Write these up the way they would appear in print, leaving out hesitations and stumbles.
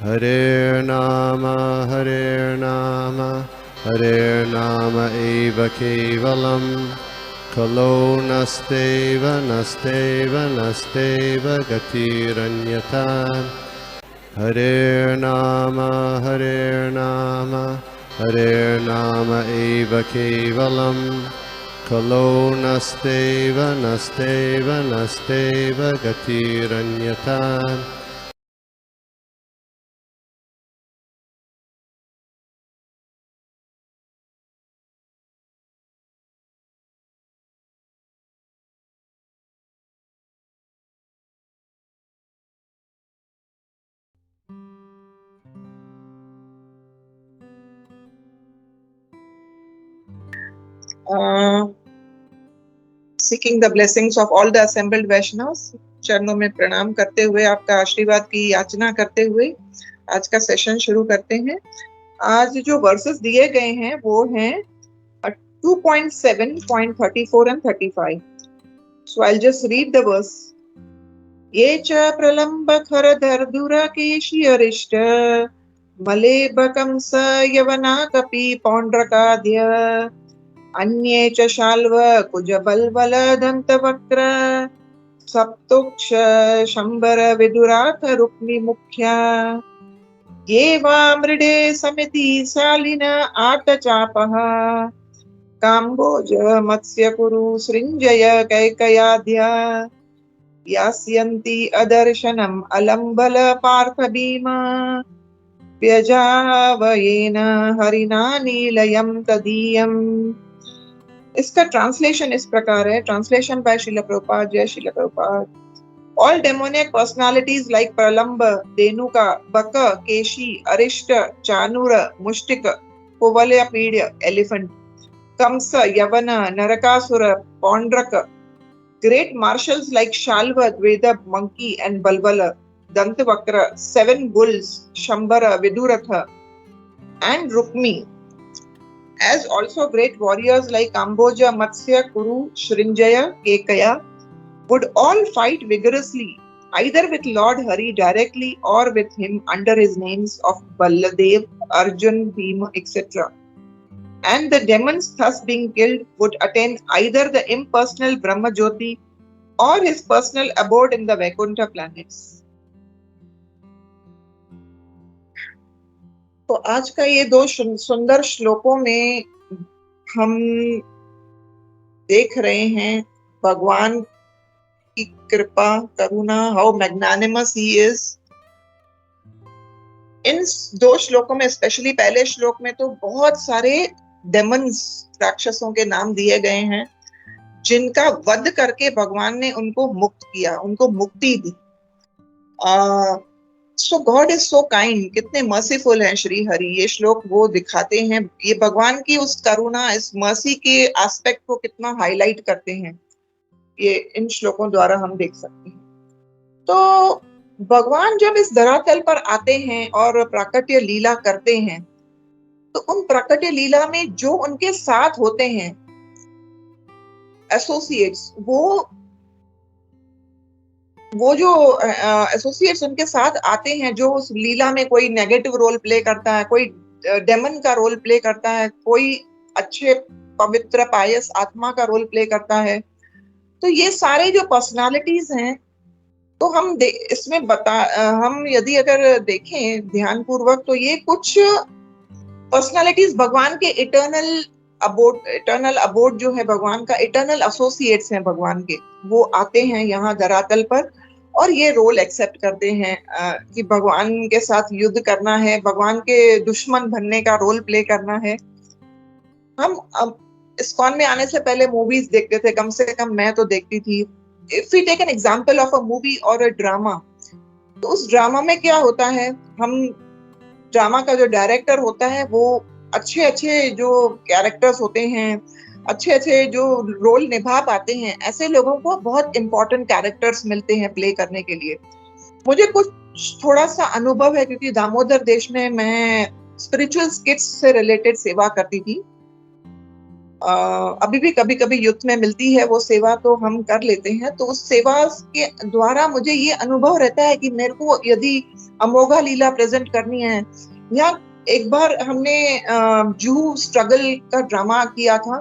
Hare Nama eva kevalam, kalo nasteva nasteva nasteva gatiranyata. Hare Nama eva kevalam, kalo nasteva nasteva nasteva gatiranyata. Seeking the blessings of all the assembled Vaishnavas, चरणों में प्रणाम करते हुए आपका आशीर्वाद की याचना करते हुए आज का सेशन शुरू करते हैं। आज जो वर्सेस दिए गए हैं वो हैं 2.7, 34 and 35. So I'll just read the verse. ये च प्रलम्ब खरधर दुराकेशी अरिष्ट मलेबकंस यवना कपि पौंड्रकाद्य अन्ये च शाल्व कुज बल्बल दंतवक्र सप्तोक्ष शंबर विदुराथ रुक्मि मुख्या ये वा मृडे समिति शालिन आतचापः काम्बोज मत्स्य कुरु सृञ्जय कैकयाद्या यास्यन्ति अदर्शनम् अलम्बल पार्थ भीमा व्यजावयेन हरिना नीलयं तदीयम्। इसका ट्रांसलेशन इस प्रकार है। Translation bye Srila Prabhupada. जय Srila Prabhupada. All demoniac personalities like Pralamba, Denuka, Baka, Keshi, Arishta, Chanura, Mushtika, Kovalyapedya, elephant, Kamsa, Yavana, Narakasura, Pondraka, great marshals like Shalva, Dveda, monkey and Balbala, Dantavakra, 7 bulls, Shambara, Viduratha and Rukmi, as also great warriors like Amboja, Matsya, Kuru, Shrinjaya, Kekaya, would all fight vigorously, either with Lord Hari directly or with him under his names of Balladev, Arjun, Bhima, etc. And the demons thus being killed would attain either the impersonal Brahma Jyoti or his personal abode in the Vaikuntha planets. तो आज का ये 2 सुंदर श्लोकों में हम देख रहे हैं भगवान की कृपा, करुणा, हाउ मैग्नानिमस ही इज। इन 2 श्लोकों में, स्पेशली पहले श्लोक में तो बहुत सारे डेमन्स, राक्षसों के नाम दिए गए हैं जिनका वध करके भगवान ने उनको मुक्त किया, उनको मुक्ति दी। सो गॉड इज सो काइंड, कितने मर्सीफुल हैं श्री हरि। ये श्लोक वो दिखाते हैं, ये भगवान की उस करुणा, इस मर्सी के एस्पेक्ट को कितना हाईलाइट करते हैं, ये इन श्लोकों द्वारा हम देख सकते हैं। तो भगवान जब इस धरातल पर आते हैं और प्राकट्य लीला करते हैं, तो उन प्राकट्य लीला में जो उनके साथ होते हैं एसोसिएट्स, वो जो एसोसिएट्स उनके साथ आते हैं, जो उस लीला में कोई नेगेटिव रोल प्ले करता है, कोई डेमन का रोल प्ले करता है, कोई अच्छे पवित्र पायस आत्मा का रोल प्ले करता है, तो ये सारे जो पर्सनालिटीज हैं, तो हम इसमें हम यदि अगर देखें ध्यान पूर्वक, तो ये कुछ पर्सनालिटीज भगवान के इटर्नल अबोर्ड जो है, भगवान का इटर्नल एसोसिएट्स हैं भगवान के, वो आते हैं यहाँ धरातल पर और ये रोल एक्सेप्ट करते हैं कि भगवान के साथ युद्ध करना है, भगवान के दुश्मन बनने का रोल प्ले करना है। हम इस्कॉन में आने से पहले मूवीज देखते थे, कम से कम मैं तो देखती थी। If we take an example of a movie or a drama, तो उस ड्रामा में क्या होता है, हम ड्रामा का जो डायरेक्टर होता है वो अच्छे अच्छे जो कैरेक्टर्स होते हैं, अच्छे अच्छे जो रोल निभा पाते हैं, ऐसे लोगों को बहुत इंपॉर्टेंट कैरेक्टर्स मिलते हैं प्ले करने के लिए। मुझे कुछ थोड़ा सा अनुभव है, क्योंकि दामोदर देश में मैं स्पिरिचुअल स्किट्स से रिलेटेड सेवा करती थी। अभी भी कभी कभी युद्ध में मिलती है वो सेवा, तो हम कर लेते हैं। तो उस सेवा के द्वारा मुझे ये अनुभव रहता है कि मेरे को यदि अमोघा लीला प्रेजेंट करनी है, या एक बार हमने जूहू स्ट्रगल का ड्रामा किया था,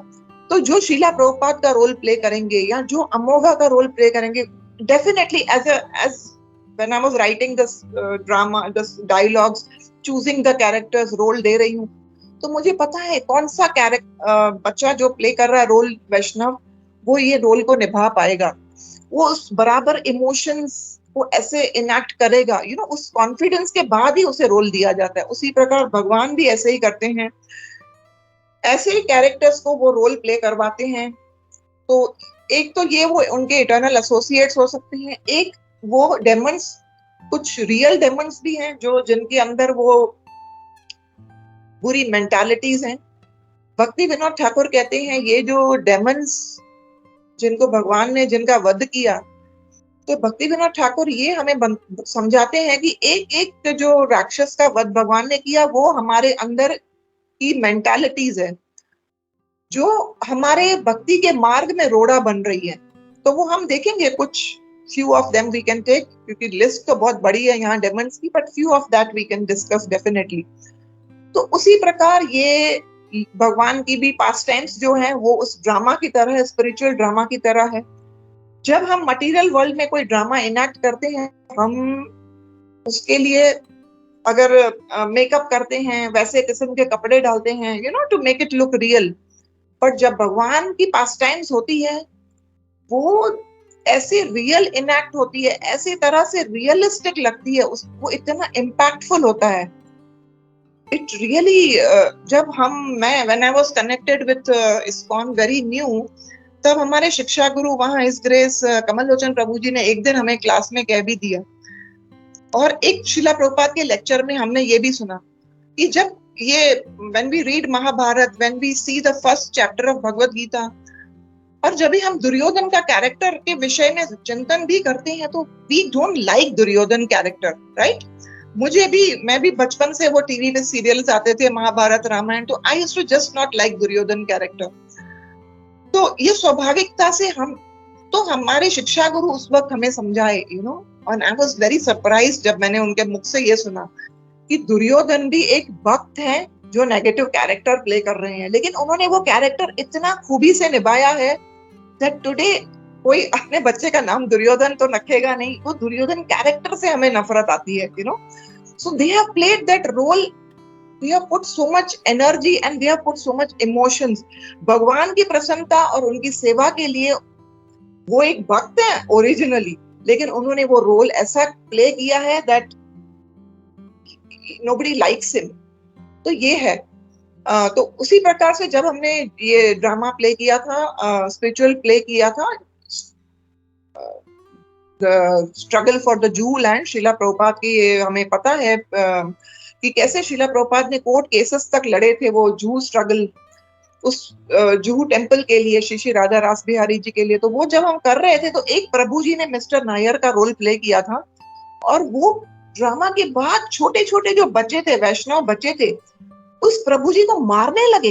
तो जो शीला प्रभुपाद का रोल प्ले करेंगे या जो अमोघा का रोल प्ले करेंगे, definitely as when I was writing this drama, this dialogues, choosing the characters, role दे रही हूँ, तो मुझे पता है कौन सा बच्चा जो प्ले कर रहा है रोल वैष्णव, वो ये रोल को निभा पाएगा, वो उस बराबर इमोशंस को ऐसे इनैक्ट करेगा, उस कॉन्फिडेंस के बाद ही उसे रोल दिया जाता है। उसी प्रकार भगवान भी ऐसे ही करते हैं, ऐसे ही कैरेक्टर्स को वो रोल प्ले करवाते हैं। तो एक तो ये वो उनके इटर्नल एसोसिएट्स हो सकते हैं, एक वो डेमंस, कुछ रियल डेमंस भी हैं जो जिनके अंदर वो बुरी मेंटालिटीज हैं। भक्ति विनोद ठाकुर कहते हैं ये जो डेमंस जिनको भगवान ने जिनका वध किया, तो भक्ति विनोद ठाकुर ये हमें समझाते हैं कि एक एक जो राक्षस का वध भगवान ने किया, वो हमारे अंदर की मेंटालिटीज है जो हमारे भक्ति के मार्ग में रोड़ा बन रही है। तो वो हम देखेंगे, कुछ few of them we can take, क्योंकि लिस्ट तो बहुत बड़ी है यहाँ डेमंस की, but few of that we can discuss definitely। तो उसी प्रकार ये भगवान की भी पास्ट टाइम्स जो है वो उस ड्रामा की तरह है, स्पिरिचुअल ड्रामा की तरह है। जब हम मटेरियल वर्ल्ड में कोई ड्रामा इनैक्ट करते हैं, हम उसके लिए अगर मेकअप करते हैं, वैसे किस्म के कपड़े डालते हैं, to make it look real, but जब भगवान की पास्ट टाइम्स होती है वो ऐसे रियल इनैक्ट होती है, ऐसी तरह से रियलिस्टिक लगती है, वो इतना इम्पैक्टफुल होता है। इट रियली मैं when I was connected with ISKCON very new, तब हमारे शिक्षा गुरु वहां इस ग्रेस कमल लोचन प्रभु जी ने एक दिन हमें क्लास में कह भी दिया, और एक शिला प्रभुपाद के लेक्चर में हमने ये भी सुना कि जब ये when we read Mahabharat, when we see the first chapter of Bhagavad Gita, और जब भी हम दुर्योधन का कैरेक्टर के विषय में चिंतन भी करते हैं, तो we don't like Duryodhan character, right? मैं भी बचपन से वो टीवी पे सीरियल्स आते थे महाभारत रामायण, तो I used to just not like Duryodhan character. तो ये स्वाभाविकता से हमारे शिक्षा गुरु उस वक्त हमें समझाए, और आई वाज वेरी सरप्राइज्ड जब मैंने उनके मुख से ये सुना कि दुर्योधन भी एक भक्त है जो नेगेटिव कैरेक्टर प्ले कर रहे हैं, लेकिन उन्होंने वो कैरेक्टर इतना खूबी से निभाया है that today कोई अपने बच्चे का नाम दुर्योधन तो रखेगा नहीं, वो दुर्योधन कैरेक्टर से हमें नफरत आती है, so they have played that role, they have put so much energy and they have put so much emotions। भगवान की प्रसन्नता और उनकी सेवा के लिए वो एक भक्त है ओरिजिनली, लेकिन उन्होंने वो रोल ऐसा प्ले किया है that nobody likes him। तो ये है। तो उसी प्रकार से जब हमने ये ड्रामा प्ले किया था, स्पिरिचुअल प्ले किया था, struggle for the Jew land, Srila Prabhupada की हमें पता है कि कैसे शीला प्रभुपाद ने कोर्ट केसेस तक लड़े थे, वो जू स्ट्रगल उस जूहू टेम्पल के लिए, श्री श्री राजा रास बिहारी जी के लिए। तो वो जब हम कर रहे थे, तो एक प्रभु जी ने मिस्टर नायर का रोल प्ले किया था, और वो ड्रामा के बाद छोटे छोटे जो बच्चे थे, वैष्णव बच्चे थे, उस प्रभु जी को मारने लगे।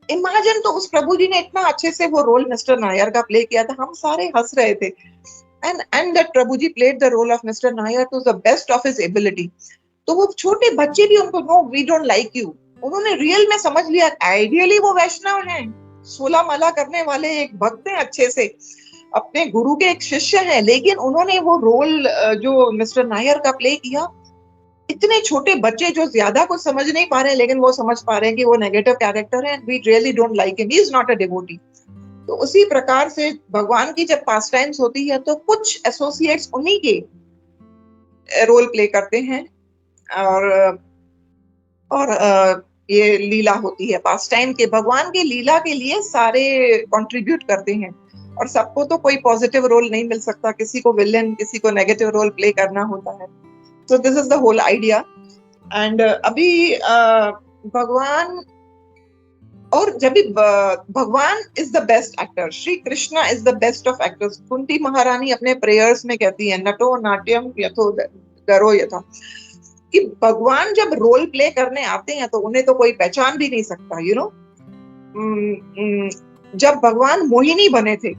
इमेजिन, तो उस प्रभु जी ने इतना अच्छे से वो रोल मिस्टर नायर का प्ले किया था, हम सारे हंस रहे थे। And that Prabhu ji played the role of mister Nair to the best of his ability. तो वो छोटे बच्चे भी उनको, no we don't like you, उन्होंने रियल में समझ लिया। आइडियली वो वैष्णव हैं, 16 माला करने वाले एक भक्त हैं, अच्छे से अपने गुरु के एक शिष्य हैं, लेकिन उन्होंने वो रोल जो मिस्टर नायर का प्ले किया, इतने छोटे बच्चे जो ज्यादा कुछ समझ नहीं पा रहे हैं, लेकिन वो समझ पा रहे हैं कि वो नेगेटिव कैरेक्टर है, we really don't like him, he is not a devotee. तो उसी प्रकार से भगवान की जब पास टाइम्स होती है, तो कुछ एसोसिएट्स उन्हीं के रोल प्ले करते हैं, और ये लीला होती है पास टाइम के, भगवान की लीला के लिए सारे कंट्रीब्यूट करते हैं, और सबको तो कोई पॉजिटिव रोल नहीं मिल सकता, किसी को विलेन, किसी को नेगेटिव रोल प्ले करना होता है। So this is the whole idea। and अभी भगवान, और जब भी भगवान is the best actor, Shri Krishna is the best of actors. Kunti महारानी अपने प्रेयर्स में कहती है, नटो नाट्यम यथो गरो यथा, कि भगवान जब रोल प्ले करने आते हैं तो उन्हें तो कोई पहचान भी नहीं सकता, जब भगवान मोहिनी बने थे,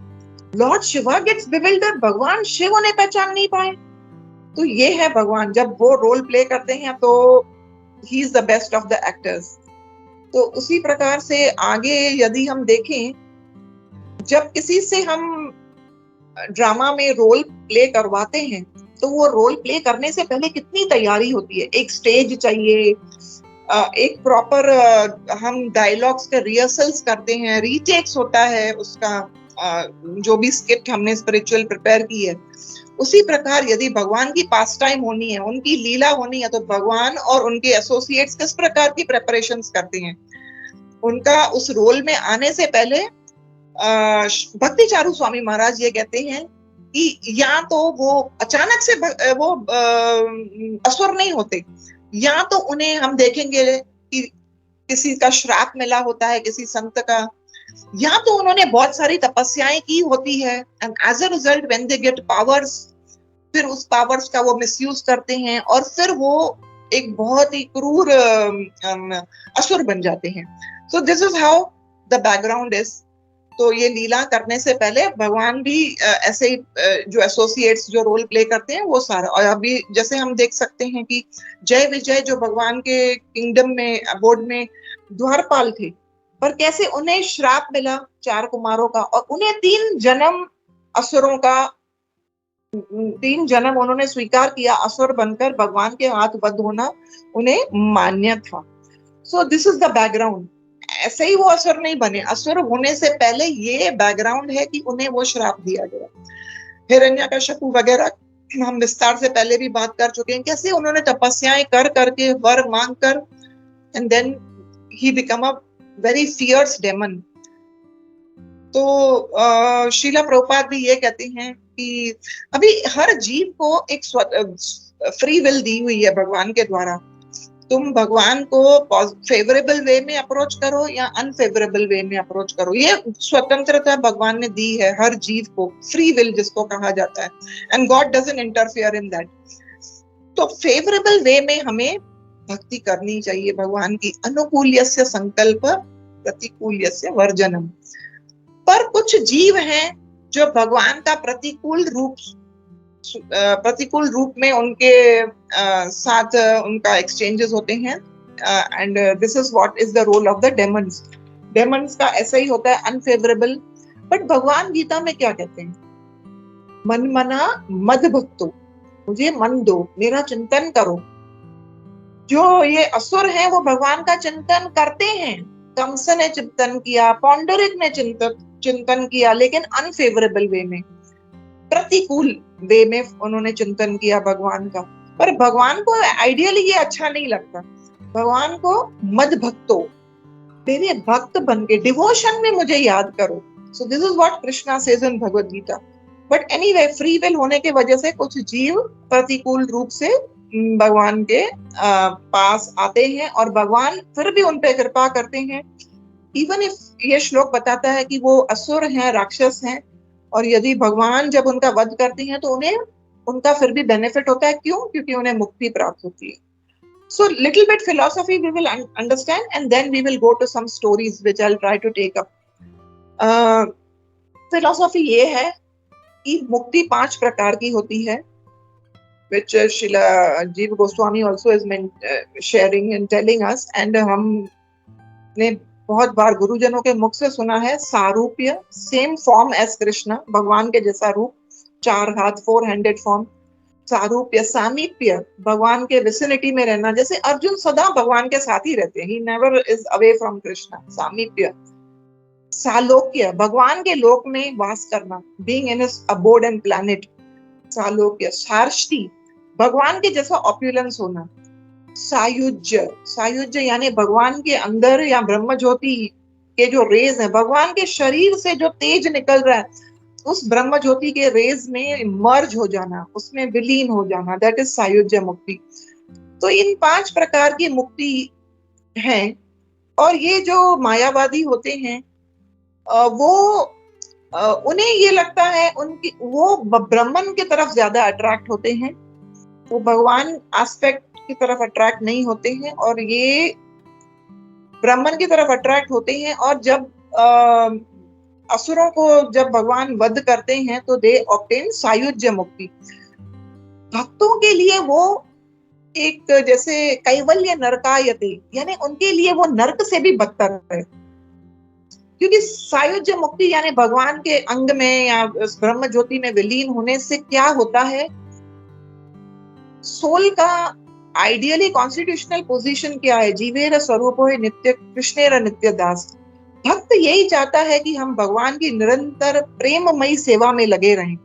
लॉर्ड शिवा गेट्स बिविल्डर्ड, भगवान शिव उन्हें पहचान नहीं पाए। तो ये है भगवान, जब वो रोल प्ले करते हैं तो ही is the best of the actors. तो उसी प्रकार से आगे यदि हम देखें, जब किसी से हम ड्रामा में रोल प्ले करवाते हैं तो वो रोल प्ले करने से पहले कितनी तैयारी होती है। एक स्टेज चाहिए, एक प्रॉपर हम डायलॉग्स के रिहर्सल्स करते हैं, रीटेक्स होता है उसका, जो भी स्किट हमने स्पिरिचुअल प्रिपेयर की है। उसी प्रकार यदि भगवान की पास टाइम होनी है, उनकी लीला होनी है, तो भगवान और उनके एसोसिएट्स किस प्रकार की प्रेपरेशंस करते हैं। उनका उस रोल में आने से पहले भक्ति चारू स्वामी महाराज ये कहते हैं कि या तो वो अचानक से वो असुर नहीं होते, या तो उन्हें हम देखेंगे कि किसी का श्राप मिला होता है, किसी संत का, या तो उन्होंने बहुत सारी तपस्याएं की होती है, and as a result when they get powers, फिर उस पावर्स का वो मिसयूज करते हैं और फिर वो एक बहुत ही क्रूर असुर बन जाते हैं। So this is how the background is. तो ये लीला करने से पहले भगवान भी ऐसे ही जो एसोसिएट्स जो रोल प्ले करते हैं वो सारा। और अभी जैसे हम देख सकते हैं कि जय विजय जो भगवान के किंगडम में अबोर्ड में द्वारपाल थे, पर कैसे उन्हें श्राप मिला 4 कुमारों का, और उन्हें 3 जन्म असुरों का, 3 जन्म उन्होंने स्वीकार किया असुर बनकर, भगवान के हाथ बद्ध होना उन्हें मान्य था। सो दिस इज द बैकग्राउंड। ऐसे ही वो असुर नहीं बने, असुर होने से पहले ये बैकग्राउंड है कि उन्हें वो श्राप दिया गया। हिरण्यकश्यप वगैरह हम विस्तार से पहले भी बात कर चुके हैं, कैसे उन्होंने तपस्याएं कर करके वर मांग कर, and then he become a very fierce demon. तो शीला प्रभुपाद भी ये कहते हैं कि अभी हर जीव को एक फ्री विल दी हुई है भगवान के द्वारा। तुम भगवान को फेवरेबल वे में अप्रोच करो या अनफेवरेबल वे में अप्रोच करो, ये स्वतंत्रता भगवान ने दी है हर जीव को, फ्री विल जिसको कहा जाता है, and God doesn't interfere in that. तो फेवरेबल वे में हमें भक्ति करनी चाहिए भगवान की। अनुकूल्यस्य संकल्प प्रतिकूल्यस्य वर्जनम। पर कुछ जीव हैं जो भगवान का प्रतिकूल रूप में उनके साथ उनका एक्सचेंजेस होते हैं, and this is what is the role of the demons. Demons का ऐसा ही होता है, अनफेवरेबल। बट भगवान गीता में क्या कहते हैं, मन मना मद भक्तो, मुझे मन दो, मेरा चिंतन करो। जो ये असुर हैं वो भगवान का चिंतन करते हैं। कंस ने चिंतन किया, पौंडरिक ने चिंतन किया, लेकिन अनफेवरेबल वे में, प्रतिकूल वे में उन्होंने चिंतन किया भगवान का। पर भगवान को आइडियली ये अच्छा नहीं लगता। भगवान को मद भक्तो, मेरे भक्त बन के डिवोशन में मुझे याद करो। So this is what Krishna says in Bhagavad Gita. But anyway, free will होने की वजह से कुछ जीव प्रतिकूल रूप से भगवान के पास आते हैं और भगवान फिर भी उन पे कृपा करते हैं। इवन इफ ये श्लोक बताता है कि वो असुर हैं, राक्षस हैं, और यदि भगवान जब उनका वध करते हैं तो उन्हें उनका फिर भी बेनिफिट होता है। क्यों? क्योंकि उन्हें मुक्ति प्राप्त होती है। So little bit philosophy we will understand, and then we will go to some stories which I'll try to take up. Philosophy ये है कि मुक्ति 5 प्रकार की होती है, which Srila Jiva Goswami also is sharing and telling us, and हमने बहुत बार गुरुजनों के मुख से सुना है। सारूप्य, सेम फॉर्म एज कृष्णा, भगवान के जैसा रूप, 4 हाथ, 4-handed फॉर्म। सारूप्य, सामीप्य, भगवान के विसिनिटी में रहना, जैसे अर्जुन सदा भगवान के साथ ही रहते हैं, he never is away from Krishna, सामीप्य। सालोक्य, भगवान के लोक में वास करना, being in his abode and planet, सालोक्य। सार्ष्टी, भगवान के जैसा ऑप्युलेंस होना। सायुज्य, सायुज्य यानी भगवान के अंदर या ब्रह्म ज्योति के जो रेज है, भगवान के शरीर से जो तेज निकल रहा है, उस ब्रह्म ज्योति के रेज में मर्ज हो जाना, उसमें विलीन हो जाना, दैट इज सायुज्य मुक्ति। तो इन 5 प्रकार की मुक्ति है। और ये जो मायावादी होते हैं वो उन्हें ये लगता है उनकी वो ब्रह्मन की तरफ ज्यादा अट्रैक्ट होते हैं, वो भगवान एस्पेक्ट की तरफ अट्रैक्ट नहीं होते हैं। और ये ब्राह्मण की तरफ अट्रैक्ट होते हैं, और जब असुरों को जब भगवान वध करते हैं तो दे ऑब्टेन सायुज्य मुक्ति। भक्तों के लिए वो एक जैसे कैवल्य नरकायते, यानी उनके लिए वो नरक से भी बदतर है, क्योंकि सायुज्य मुक्ति यानी भगवान के अंग में या उस ब्रह्म ज्योति में विलीन होने से क्या होता है, सोल का आइडियली कॉन्स्टिट्यूशनल पोजीशन क्या है, जीवेर स्वरूपो है नित्य कृष्णेर नित्य दास। भक्त यही चाहता है कि हम भगवान की निरंतर प्रेममयी सेवा में लगे रहें।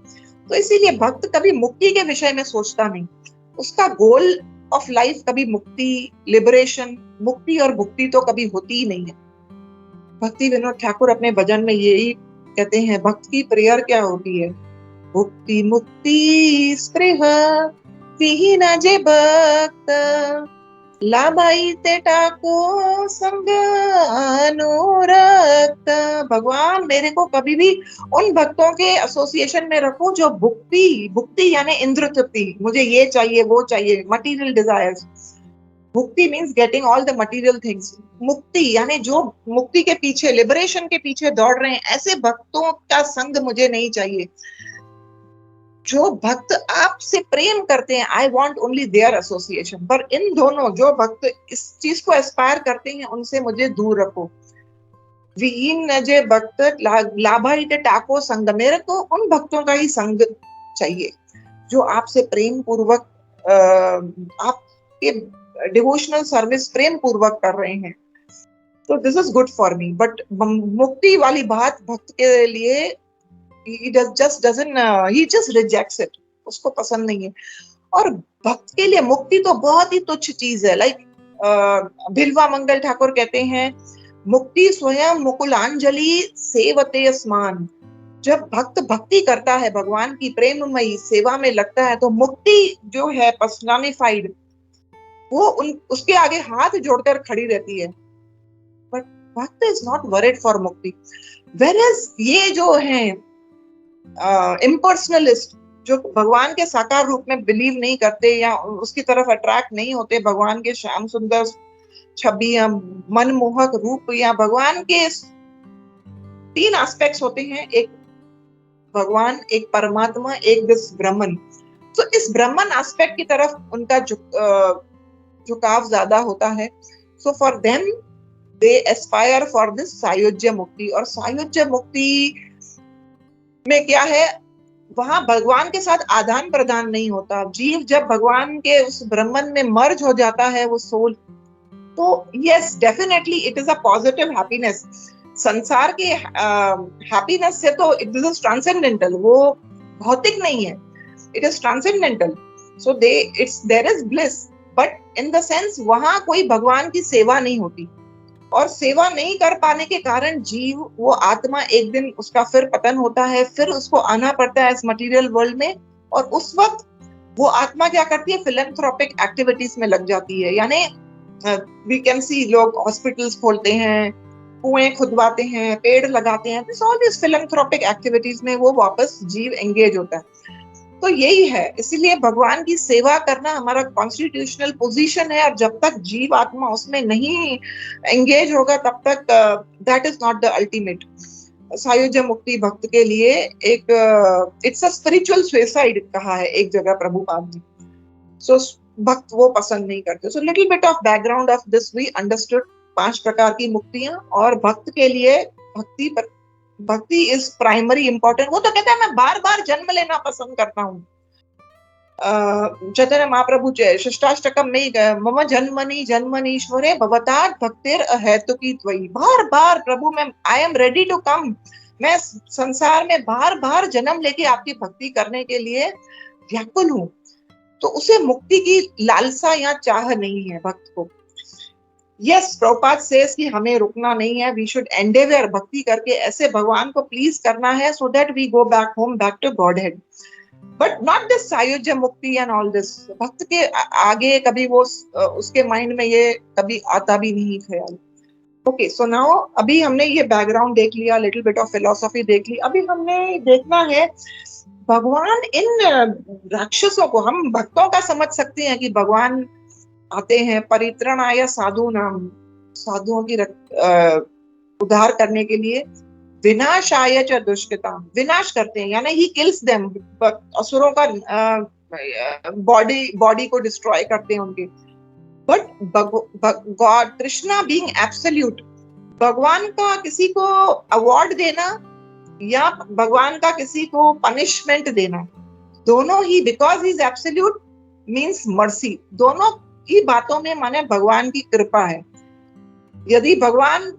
तो इसीलिए भक्त कभी मुक्ति के विषय में सोचता नहीं, उसका गोल ऑफ लाइफ कभी मुक्ति, लिबरेशन, मुक्ति और भुक्ति तो कभी होती ही नहीं है। भक्ति विनोद ठाकुर अपने भजन में यही कहते हैं, भक्त की प्रेयर क्या होती है, भुक्ति मुक्ति स्पृह विहीन जे भक्त, लाभाई ते टाको संग अनुरक्त। भगवान मेरे को कभी भी उन भक्तों के एसोसिएशन में रखो जो भुक्ति, भुक्ति यानी इंद्र तृप्ति, मुझे ये चाहिए वो चाहिए, मटीरियल डिजायर्स। मुक्ति means getting all the material things. मुक्ति यानी जो मुक्ति के पीछे, लिबरेशन के पीछे दौड़ रहे हैं, ऐसे भक्तों का संग मुझे नहीं चाहिए। जो भक्त आपसे प्रेम करते हैं, I want only their association. पर इन दोनों जो भक्त इस चीज को एस्पायर करते हैं, उनसे मुझे दूर रखो। विहीन जे भक्त लाभायित टाको संग, मेरे को उन भक्तों का ही संग चाहिए जो आपसे प्रेम पूर्वक आपके डिवोशनल सर्विस प्रेम पूर्वक कर रहे हैं। तो this is good for me. But मुक्ति वाली बात भक्त के लिए he just rejects it, उसको पसंद नहीं है। और भक्त के लिए मुक्ति तो बहुत ही तुच्छ चीज है। लाइक बिल्वा मंगल ठाकुर कहते हैं, मुक्ति स्वयं मुकुलांजलि सेवते स्मान। जब भक्त भक्ति करता है, भगवान की प्रेममयी सेवा में लगता है, तो मुक्ति जो है पर्सनालिफाइड, वो उसके आगे हाथ जोड़कर खड़ी रहती है। बट भक्त इज नॉट वरीड फॉर मुक्ति। वेयरएज ये जो है इम्पर्सनलिस्ट, जो भगवान के साकार रूप में बिलीव नहीं करते या उसकी तरफ अट्रैक्ट नहीं होते, भगवान के श्याम सुंदर छवि या मनमोहक रूप, या भगवान के 3 एस्पेक्ट्स होते हैं, एक भगवान, एक परमात्मा, एक दिस ब्रह्मन। तो इस ब्रह्मन एस्पेक्ट की तरफ उनका झुकाव ज्यादा होता है। So for them they aspire for this sayujya mukti. और सायुज्य मुक्ति में क्या है, वहां भगवान के साथ आदान प्रदान नहीं होता। जीव जब भगवान के उस ब्रह्मन में मर्ज हो जाता है, वो सोल, तो yes definitely it is a positive happiness. संसार के हैप्पीनेस से तो इट इज ट्रांसेंडेंटल, वो भौतिक नहीं है, it is transcendental. So there is bliss, but in the sense वहां कोई भगवान की सेवा नहीं होती। और सेवा नहीं कर पाने के कारण जीव, वो आत्मा, एक दिन उसका फिर पतन होता है, फिर उसको आना पड़ता है इस मटेरियल वर्ल्ड में। और उस वक्त वो आत्मा क्या करती है, फिलैंथ्रोपिक एक्टिविटीज में लग जाती है। यानी वी कैन सी, लोग हॉस्पिटल्स खोलते हैं, कुएं खुदवाते हैं, पेड़ लगाते हैं, this all this philanthropic activities में वो वापस जीव एंगेज होता है। तो यही है, इसीलिए भगवान की सेवा करना हमारा कॉन्स्टिट्यूशनल पोजीशन है। और जब तक जीव आत्मा उसमें नहीं एंगेज होगा, तब तक that is not the ultimate. सायुज्य मुक्ति भक्त के लिए एक इट्स अ स्पिरिचुअल सुसाइड कहा है एक जगह प्रभुपाद ने। सो भक्त वो पसंद नहीं करते। So little bit of background of this we understood 5 प्रकार की मुक्तियां। और भक्त के लिए भक्ति इज प्राइमरी इंपॉर्टेंट। वो तो कहता है मैं बार बार जन्म लेना पसंद करता हूँ। चैतन्य महाप्रभु शिष्टाष्टकम में मम जन्मनि जन्मनीश्वरे भवतात् भक्तिर अहेतुकी त्वयि, बार बार प्रभु मैं I am ready to come, मैं संसार में बार बार जन्म लेके आपकी भक्ति करने के लिए व्याकुल हूँ। तो उसे मुक्ति की लालसा या चाह नहीं है भक्त को। यस, प्रभुपाद सेज कि हमें रुकना नहीं है, वी शुड एंडेवर, भक्ति करके ऐसे भगवान को प्लीज करना है, so that we go back home, back to Godhead. But not this sayujya mukti and all this. भक्त के आगे कभी वो उसके माइंड में ये कभी आता भी नहीं ख्याल। ओके, सो नाउ अभी हमने ये बैकग्राउंड देख लिया, लिटिल बिट ऑफ फिलोसॉफी देख ली। अभी हमने देखना है भगवान इन राक्षसों को, हम भक्तों का समझ सकते हैं कि भगवान आते हैं परित्रणाय साधु नाम, साधुओं की उद्धार करने के लिए विनाशाय च दुष्कृताम, विनाश करते हैं, यानी ही किल्स देम, असुरों का बॉडी को डिस्ट्रॉय करते हैं उनके। But God, Krishna being absolute, भगवान का किसी को अवार्ड देना या भगवान का किसी को पनिशमेंट देना, दोनों ही, because he is absolute means mercy, दोनों ही बातों में माने भगवान की कृपा है। यदि भगवान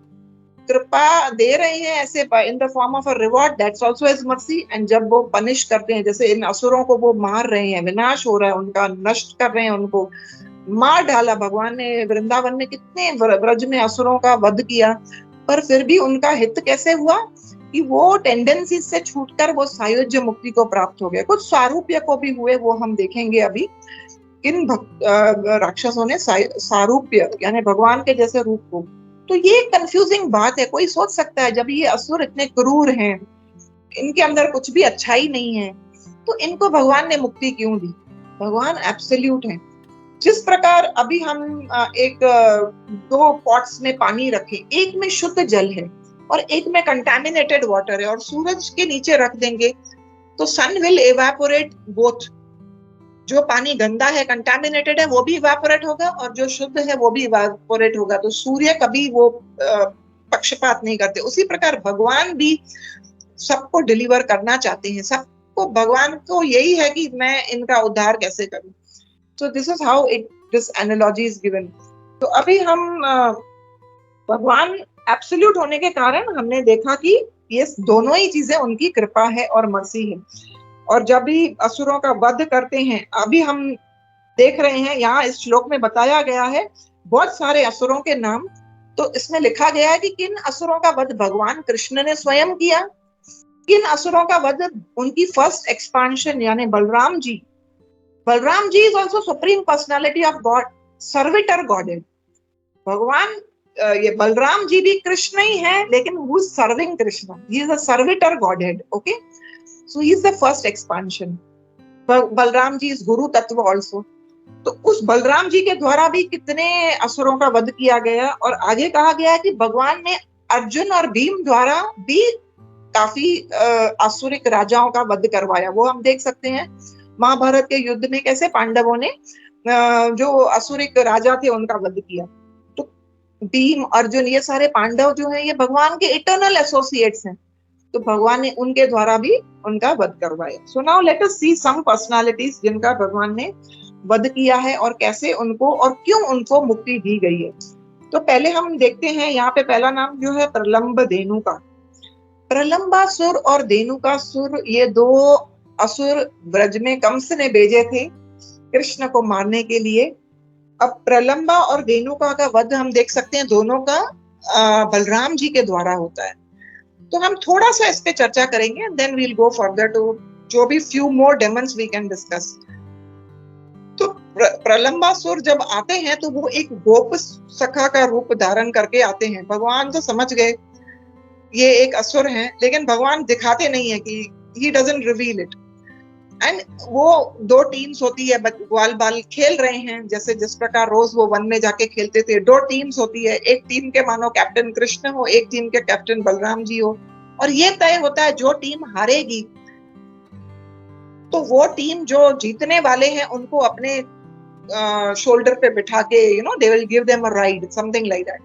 कृपा दे रहे हैं ऐसे in the form of a reward, that's also his mercy. And जब वो पनिश करते हैं, जैसे इन असुरों को वो मार रहे हैं, विनाश हो रहा है उनका, नष्ट कर रहे हैं उनको, मार डाला भगवान ने। वृंदावन में कितने ब्रज में असुरों का वध किया, पर फिर भी उनका हित कैसे हुआ कि वो टेंडेंसी से छूटकर वो सायुज्य मुक्ति को प्राप्त हो गए। कुछ सारूप्य को भी हुए, वो हम देखेंगे अभी। इन राक्षसों ने सारूप्य यानी भगवान के जैसे रूप को। तो ये कंफ्यूजिंग बात है। कोई सोच सकता है जब ये असुर इतने क्रूर हैं, इनके अंदर कुछ भी अच्छाई नहीं है, तो इनको भगवान ने मुक्ति क्यों दी? भगवान एब्सोल्यूट है। जिस प्रकार अभी हम एक दो पॉट्स में पानी रखें, एक में शुद्ध जल है और एक में कंटामिनेटेड वाटर है, और सूरज के नीचे रख देंगे तो सन विल एवापोरेट बोथ। जो पानी गंदा है, कंटामिनेटेड है, वो भी इवापोरेट होगा, और जो शुद्ध है वो भी इवापोरेट होगा। तो सूर्य कभी वो पक्षपात नहीं करते। उसी प्रकार भगवान भी सबको डिलीवर करना चाहते हैं, सबको, भगवान को यही है कि मैं इनका उद्धार कैसे करूं। So this is how this analogy is given. तो अभी हम भगवान एब्सोल्यूट होने के कारण हमने देखा कि ये दोनों ही चीजें उनकी कृपा है और मर्सी है। और जब भी असुरों का वध करते हैं, अभी हम देख रहे हैं यहाँ इस श्लोक में बताया गया है बहुत सारे असुरों के नाम। तो इसमें लिखा गया है कि किन असुरों का वध भगवान कृष्ण ने स्वयं किया, किन असुरों का वध उनकी फर्स्ट एक्सपांशन यानी Balram ji. Balram ji is also supreme personality of God, servitor Godhead. भगवान ये बलराम जी भी कृष्ण ही है, लेकिन who is serving Krishna, he is a servitor Godhead. Okay, so he is the first expansion. Balram ji is guru tattva also. तो उस बलराम जी के द्वारा भी कितने असुरों का वध किया गया। और आगे कहा गया है कि भगवान ने अर्जुन और भीम द्वारा भी काफी आसुरिक राजाओं का वध करवाया। वो हम देख सकते हैं महाभारत के युद्ध में कैसे पांडवों ने जो असुरिक राजा थे उनका वध किया। तो भीम, अर्जुन, ये सारे पांडव जो हैं ये भगवान के इटर्नल एसोसिएट्स हैं। तो भगवान ने उनके द्वारा भी उनका वध करवाया। सो नाउ लेट अस सी सम पर्सनालिटीज जिनका भगवान ने वध किया है और कैसे उनको और क्यों उनको मुक्ति दी गई है। तो पहले हम देखते हैं, यहाँ पे पहला नाम जो है प्रलंब धेनुका। प्रलंबासुर और धेनुकासुर, ये दो असुर ब्रज में कंस ने भेजे थे कृष्ण को मारने के लिए। अब प्रलंबा और धेनुका का वध हम देख सकते हैं दोनों का बलराम जी के द्वारा होता है। तो हम थोड़ा सा इस पे चर्चा करेंगे, then we'll go further to जो भी few more demons we can discuss. तो प्रलंबासुर जब आते हैं तो वो एक गोप सखा का रूप धारण करके आते हैं। भगवान तो समझ गए ये एक असुर हैं, लेकिन भगवान दिखाते नहीं है कि he doesn't reveal it। And वो दो टीम्स होती है, ग्वाल बाल खेल रहे हैं जैसे जिस प्रकार रोज वो वन में जाके खेलते थे। दो टीम्स होती है, एक टीम के मानो कैप्टन कृष्ण हो, एक टीम के कैप्टन बलराम जी हो, और ये तय होता है जो टीम हारेगी तो वो टीम जो जीतने वाले हैं उनको अपने शोल्डर पे बिठा के they will give them a ride, something like that.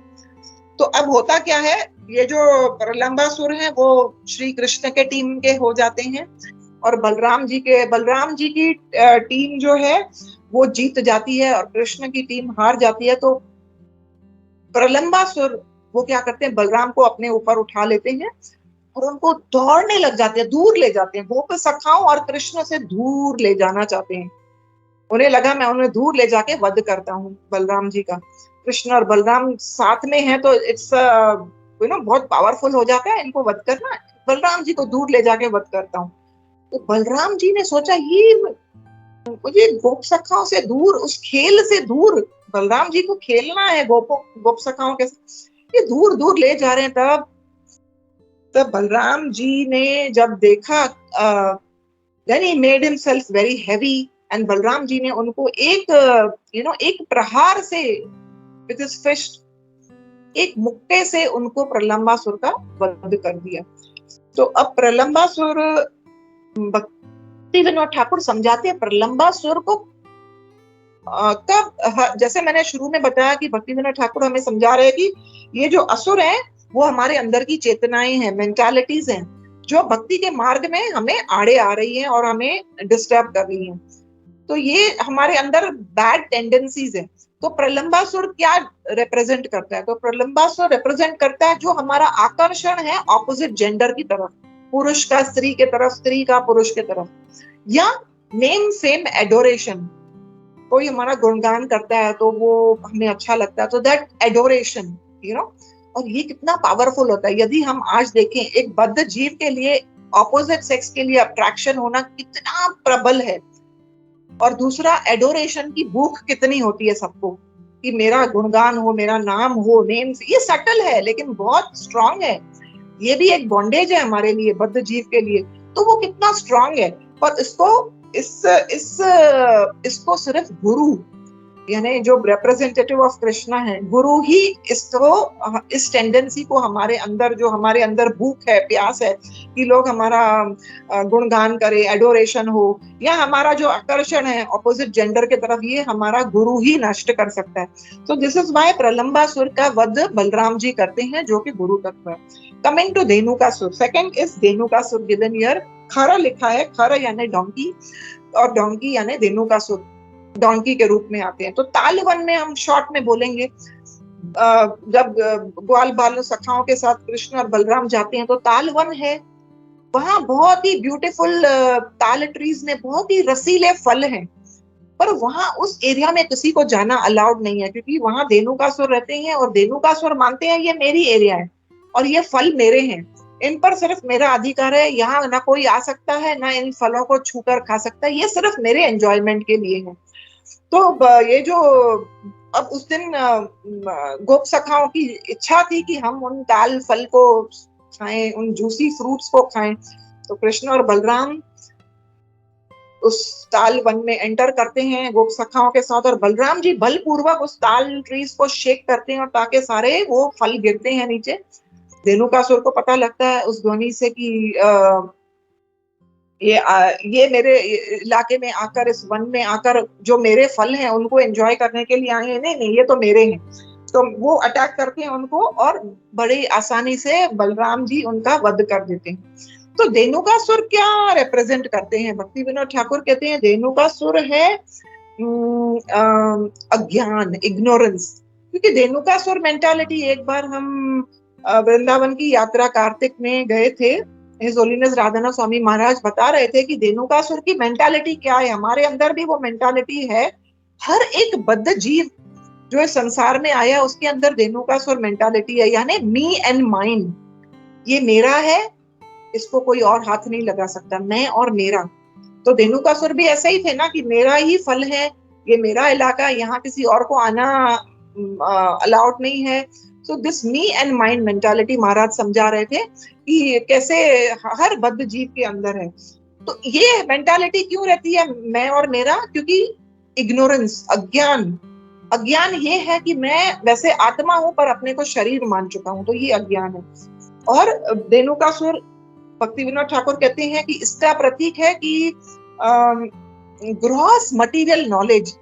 तो अब होता क्या है, ये जो प्रलंबासुर हैं वो श्री कृष्ण के टीम के हो जाते हैं और बलराम जी की टीम जो है वो जीत जाती है और कृष्ण की टीम हार जाती है। तो प्रलंबासुर वो क्या करते हैं, बलराम को अपने ऊपर उठा लेते हैं और उनको दौड़ने लग जाते हैं, दूर ले जाते हैं। गोप सखाओं और कृष्ण से दूर ले जाना चाहते हैं। उन्हें लगा मैं उन्हें दूर ले जाके वध करता हूँ बलराम जी का। कृष्ण और बलराम साथ में है तो इट्स बहुत पावरफुल हो जाता है इनको वध करना। बलराम जी को दूर ले जाके वध करता हूँ। तो बलराम जी ने सोचा ये मुझे गोप सखाओं से दूर, उस खेल से दूर, बलराम जी को खेलना है गोप सखाओं के, ये दूर दूर ले जा रहे हैं। तब बलराम जी ने जब देखा then he made himself very heavy and Balram ji ने उनको एक एक प्रहार से with his fist एक मुक्के से उनको प्रलंबासुर का वध कर दिया। तो अब प्रलंबासुर, भक्ति विनोद ठाकुर समझाते हैं प्रलंबासुर को कब, जैसे मैंने शुरू में बताया कि भक्ति विनोद ठाकुर हमें समझा रहे हैं कि ये जो असुर हैं वो हमारे अंदर की चेतनाएं हैं, मेंटालिटीज हैं, जो भक्ति के मार्ग में हमें आड़े आ रही हैं और हमें डिस्टर्ब कर रही हैं। तो ये हमारे अंदर बैड टेंडेंसीज है। तो प्रलंबासुर क्या रिप्रेजेंट करता है? तो प्रलंबासुर रिप्रेजेंट करता है जो हमारा आकर्षण है ऑपोजिट जेंडर की तरफ, पुरुष का स्त्री के तरफ, स्त्री का पुरुष के तरफ, या नेम फेम एडोरेशन, कोई हमारा गुणगान करता है तो वो हमें अच्छा लगता है, तो दैट एडोरेशन, यू नो। और ये कितना पावरफुल होता है। यदि हम आज देखें एक बद्ध जीव के लिए ऑपोजिट सेक्स के लिए अट्रैक्शन होना कितना प्रबल है, और दूसरा एडोरेशन की भूख कितनी होती है सबको, कि मेरा गुणगान हो, मेरा नाम हो, नेम। ये सटल है लेकिन बहुत स्ट्रांग है। ये भी एक बॉन्डेज है हमारे लिए, बद्ध जीव के लिए। तो वो कितना स्ट्रांग है, पर इसको सिर्फ गुरु, यानी जो रिप्रेजेंटेटिव ऑफ कृष्णा है, गुरु ही इस टेंडेंसी को हमारे अंदर, जो हमारे अंदर भूख है, प्यास है कि लोग हमारा गुणगान करें, एडोरेशन हो, या हमारा जो आकर्षण है ऑपोजिट जेंडर के तरफ, ये हमारा गुरु ही नष्ट कर सकता है। तो दिस इज व्हाई प्रलंबासुर का वध बलराम जी करते हैं, जो कि गुरु तत्व है। Coming to Dhenukasura, second is Dhenukasura given here. खर लिखा है, खर यानी डोंकी, और डोंकी यानी धेनुकासुर, डोंकी के रूप में आते हैं। तो ताल वन में हम शॉर्ट में बोलेंगे, जब ग्वाल बाल सखाओं के साथ कृष्ण और बलराम जाते हैं तो ताल वन है, वहां बहुत ही ब्यूटीफुल ताल ट्रीज में बहुत ही रसीले फल हैं, पर वहां उस एरिया में किसी को जाना अलाउड नहीं है, क्योंकि वहां धेनुकासुर रहते हैं और धेनुकासुर मानते हैं ये मेरी एरिया है और ये फल मेरे हैं, इन पर सिर्फ मेरा अधिकार है, यहाँ ना कोई आ सकता है, ना इन फलों को छूकर खा सकता है, ये सिर्फ मेरे एंजॉयमेंट के लिए है। तो ये जो अब उस दिन गोप सखाओं की इच्छा थी कि हम उन ताल फल को खाएं, उन जूसी फ्रूट्स को खाएं, तो कृष्ण और बलराम उस ताल वन में एंटर करते हैं गोप सखाओं के साथ, और बलराम जी बलपूर्वक उस ताल ट्रीज को शेक करते हैं और ताकि सारे वो फल गिरते हैं नीचे। धेनुकासुर को पता लगता है उस ध्वनि से कि ये मेरे इलाके में आकर, इस वन में आकर जो मेरे फल हैं उनको एंजॉय करने के लिए आए हैं, नहीं ये तो मेरे हैं। तो वो अटैक करते हैं उनको और बड़ी आसानी से बलराम जी उनका वध कर देते हैं। तो धेनुकासुर क्या रिप्रेजेंट करते हैं? भक्ति विनोद ठाकुर कहते हैं धेनुकासुर है अज्ञान, इग्नोरेंस। क्योंकि धेनुकासुर मेंटालिटी, एक बार हम वृंदावन की यात्रा कार्तिक में गए थे, हिज होलीनेस राधानाथ स्वामी महाराज बता रहे थे कि धेनुकासुर की मेंटालिटी क्या है। हमारे अंदर भी वो मेंटालिटी है। हर एक बद्ध जीव जो इस संसार में आया उसके अंदर धेनुकासुर मेंटालिटी है, यानी मी एंड माइन, ये मेरा है, इसको कोई और हाथ नहीं लगा सकता, मैं और मेरा। तो धेनुकासुर भी ऐसे ही थे ना कि मेरा ही फल है, ये मेरा इलाका, यहाँ किसी और को आना अलाउड नहीं है। So this me and mind mentality Maharaj समझा रहे थे कि कैसे हर बद्ध जीव के अंदर है। तो ये मेंटालिटी क्यों रहती है, मैं और मेरा? क्योंकि इग्नोरेंस, अज्ञान ये है कि मैं वैसे आत्मा हूं पर अपने को शरीर मान चुका हूं, तो ये अज्ञान है। और धेनुकासुर, भक्ति विनोद ठाकुर कहते हैं कि इसका प्रतीक है कि ग्रॉस मटेरियल नॉलेज।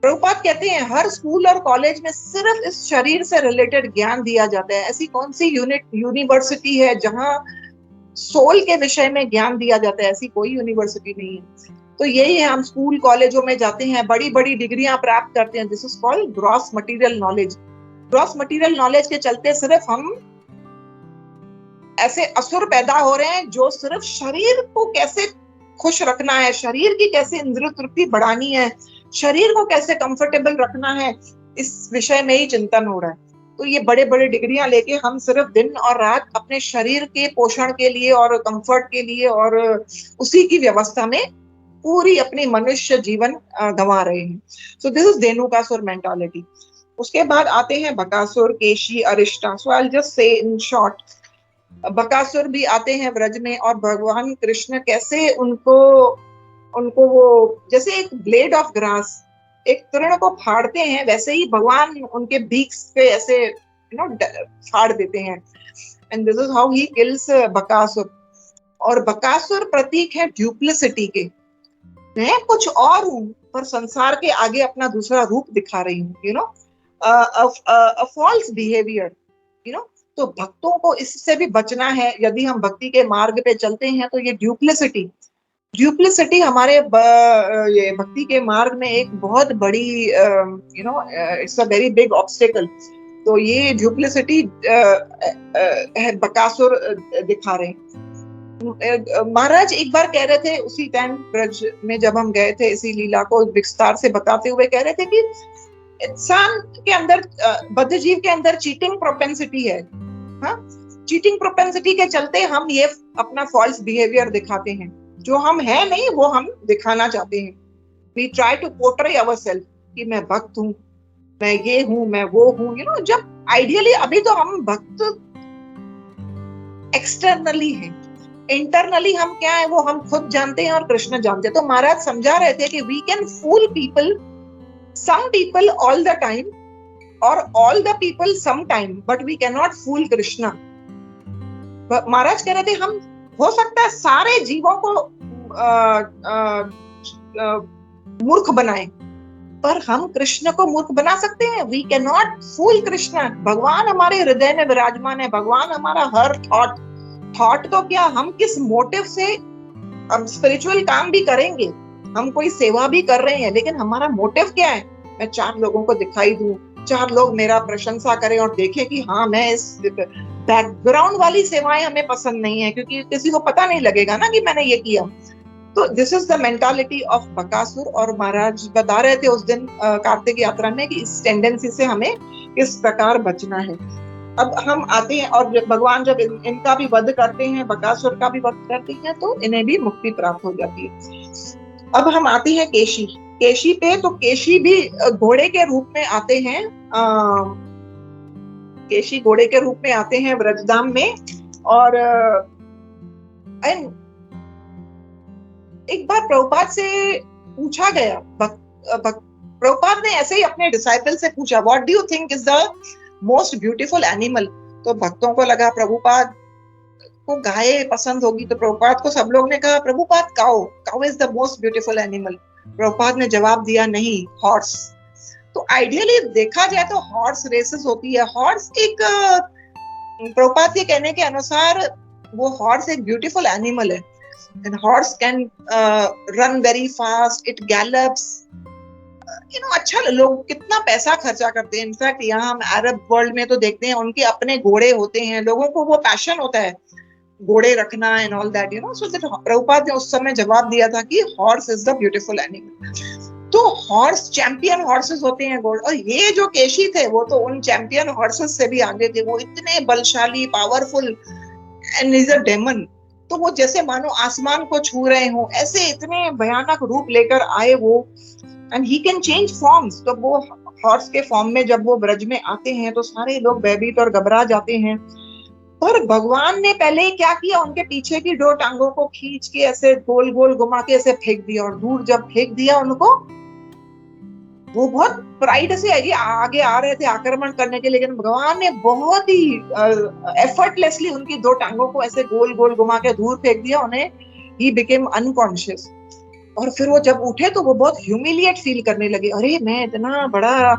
प्रभुपाद कहते हैं हर स्कूल और कॉलेज में सिर्फ इस शरीर से रिलेटेड ज्ञान दिया जाता है। ऐसी कौन सी यूनिवर्सिटी है जहां सोल के विषय में ज्ञान दिया जाता है? ऐसी कोई यूनिवर्सिटी नहीं है। तो यही है, हम स्कूल कॉलेजों में जाते हैं, बड़ी बड़ी डिग्रियां प्राप्त करते हैं, this is called gross material knowledge. Gross material knowledge के चलते सिर्फ हम ऐसे असुर पैदा हो रहे हैं जो सिर्फ शरीर को कैसे खुश रखना है, शरीर की कैसे इंद्रिय तृप्ति बढ़ानी है, शरीर को कैसे कंफर्टेबल रखना है, इस विषय में ही चिंतन हो रहा है। तो ये बड़े बड़े डिग्रियां लेके हम सिर्फ दिन और रात अपने शरीर के पोषण के लिए और कंफर्ट के लिए और उसी की व्यवस्था में पूरी अपनी मनुष्य जीवन गंवा रहे हैं। So this is Dhenukasura mentality. उसके बाद आते हैं Bakasura, Keshi, Arishta. So I will just say in short, Bakasur भी आते हैं ब्रज में, और भगवान कृष्ण कैसे उनको वो जैसे एक ब्लेड ऑफ ग्रास, एक तृण को फाड़ते हैं, वैसे ही भगवान उनके बीक्स पे ऐसे फाड़ देते हैं। And this is how he kills Bakasur. और बकासुर प्रतीक है ड्यूप्लिसिटी के। मैं कुछ और हूँ पर संसार के आगे अपना दूसरा रूप दिखा रही हूँ, फॉल्स बिहेवियर, तो भक्तों को इससे भी बचना है। यदि हम भक्ति के मार्ग पे चलते हैं तो ये ड्यूप्लिसिटी हमारे ये भक्ति के मार्ग में एक बहुत बड़ी it's a very big obstacle. तो ये ड्यूप्लिसिटी बकासुर दिखा रहे हैं। महाराज एक बार कह रहे थे, उसी टाइम ब्रज में जब हम गए थे, इसी लीला को विस्तार से बताते हुए कह रहे थे कि इंसान के अंदर, बद्ध जीव के अंदर चीटिंग प्रोपेंसिटी है। चीटिंग प्रोपेंसिटी के चलते हम ये अपना फॉल्स बिहेवियर दिखाते हैं। जो हम है नहीं वो हम दिखाना चाहते हैं। We try to portray ourselves कि मैं भक्त हूँ, मैं ये हूँ, मैं वो हूँ, जब आइडियली अभी तो हम भक्त एक्सटर्नली हैं, इंटरनली हम क्या है वो हम खुद जानते हैं और कृष्ण जानते हैं। तो महाराज समझा रहे थे कि we can fool people, some people all the time और all the people some time, but we can not fool Krishna. Maharaj कह रहे थे हम हो सकता है सारे जीवों को मूर्ख बनाएं, पर हम कृष्ण को मूर्ख बना सकते हैं। वी कैन नॉट फूल कृष्ण। भगवान हमारे हृदय में विराजमान है, भगवान हमारा हर थॉट तो क्या, हम किस मोटिव से हम स्पिरिचुअल काम भी करेंगे, हम कोई सेवा भी कर रहे हैं, लेकिन हमारा मोटिव क्या है? मैं 4 लोगों को दिखाई दूं, 4 लोग मेरा प्रशंसा करें और देखें कि हाँ मैं इस बैकग्राउंड वाली सेवाएं हमें पसंद नहीं है, क्योंकि किसी को पता नहीं लगेगा ना कि मैंने ये किया। तो this is the mentality of Bakasur. और महाराज बता रहे थे उस दिन कार्तिक यात्रा में कि इस टेंडेंसी से हमें किस प्रकार बचना है। अब हम आते हैं और भगवान जब इनका भी वध करते हैं, बकासुर का भी वध करते हैं, तो इन्हें भी मुक्ति प्राप्त हो जाती है। अब हम आते हैं केशी पे। तो केशी भी घोड़े के रूप में आते हैं, केशी घोड़े के रूप में आते हैं ब्रजधाम में। और एक बार प्रभुपाद से पूछा गया, प्रभुपाद ने ऐसे ही अपने डिसाइपल से पूछा, what do you think is the most beautiful animal? तो भक्तों को लगा प्रभुपाद को गाय पसंद होगी, तो प्रभुपाद को सब लोग ने कहा Prabhupada cow is the most beautiful animal. Prabhupada ने जवाब दिया नहीं, हॉर्स। तो आइडियली देखा जाए तो हॉर्स रेसेस होती है। हॉर्स एक प्रभुपाद के कहने के अनुसार वो हॉर्स एक ब्यूटीफुल एनिमल है। And horse can run very fast, it gallops. अच्छा, लोग कितना पैसा खर्चा करते हैं। इनफैक्ट यहाँ हम अरब वर्ल्ड में तो देखते हैं उनके अपने घोड़े होते हैं, लोगों को वो पैशन होता है घोड़े रखना एंड ऑल दैट, सो प्रभुपाद ने उस समय जवाब दिया था कि horse is the beautiful animal. तो हॉर्स चैंपियन हॉर्सेस होते हैं घोड़े। और ये जो केशी थे वो तो उन चैंपियन हॉर्सेस से भी आगे थे। वो इतने बलशाली, powerful, and is a demon. तो वो जैसे मानो आसमान को छू रहे हो, ऐसे इतने भयानक रूप लेकर आए वो। And he can change forms. तो वो हॉर्स के फॉर्म में जब वो ब्रज में आते हैं तो सारे लोग भयभीत और घबरा जाते हैं। पर भगवान ने पहले ही क्या किया, उनके पीछे की 2 टांगों को खींच के ऐसे गोल गोल घुमा के ऐसे फेंक दिया। और दूर जब फेंक दिया उनको, वो बहुत प्राइड से आगे आ रहे थे आक्रमण करने के, लेकिन भगवान ने बहुत ही एफर्टलेसली उनकी 2 टांगों को ऐसे गोल गोल घुमा के दूर फेंक दिया। उन्हें ही बिकेम अनकॉन्शियस। और फिर वो जब उठे तो वो बहुत ह्यूमिलिएट फील करने लगे। अरे मैं इतना बड़ा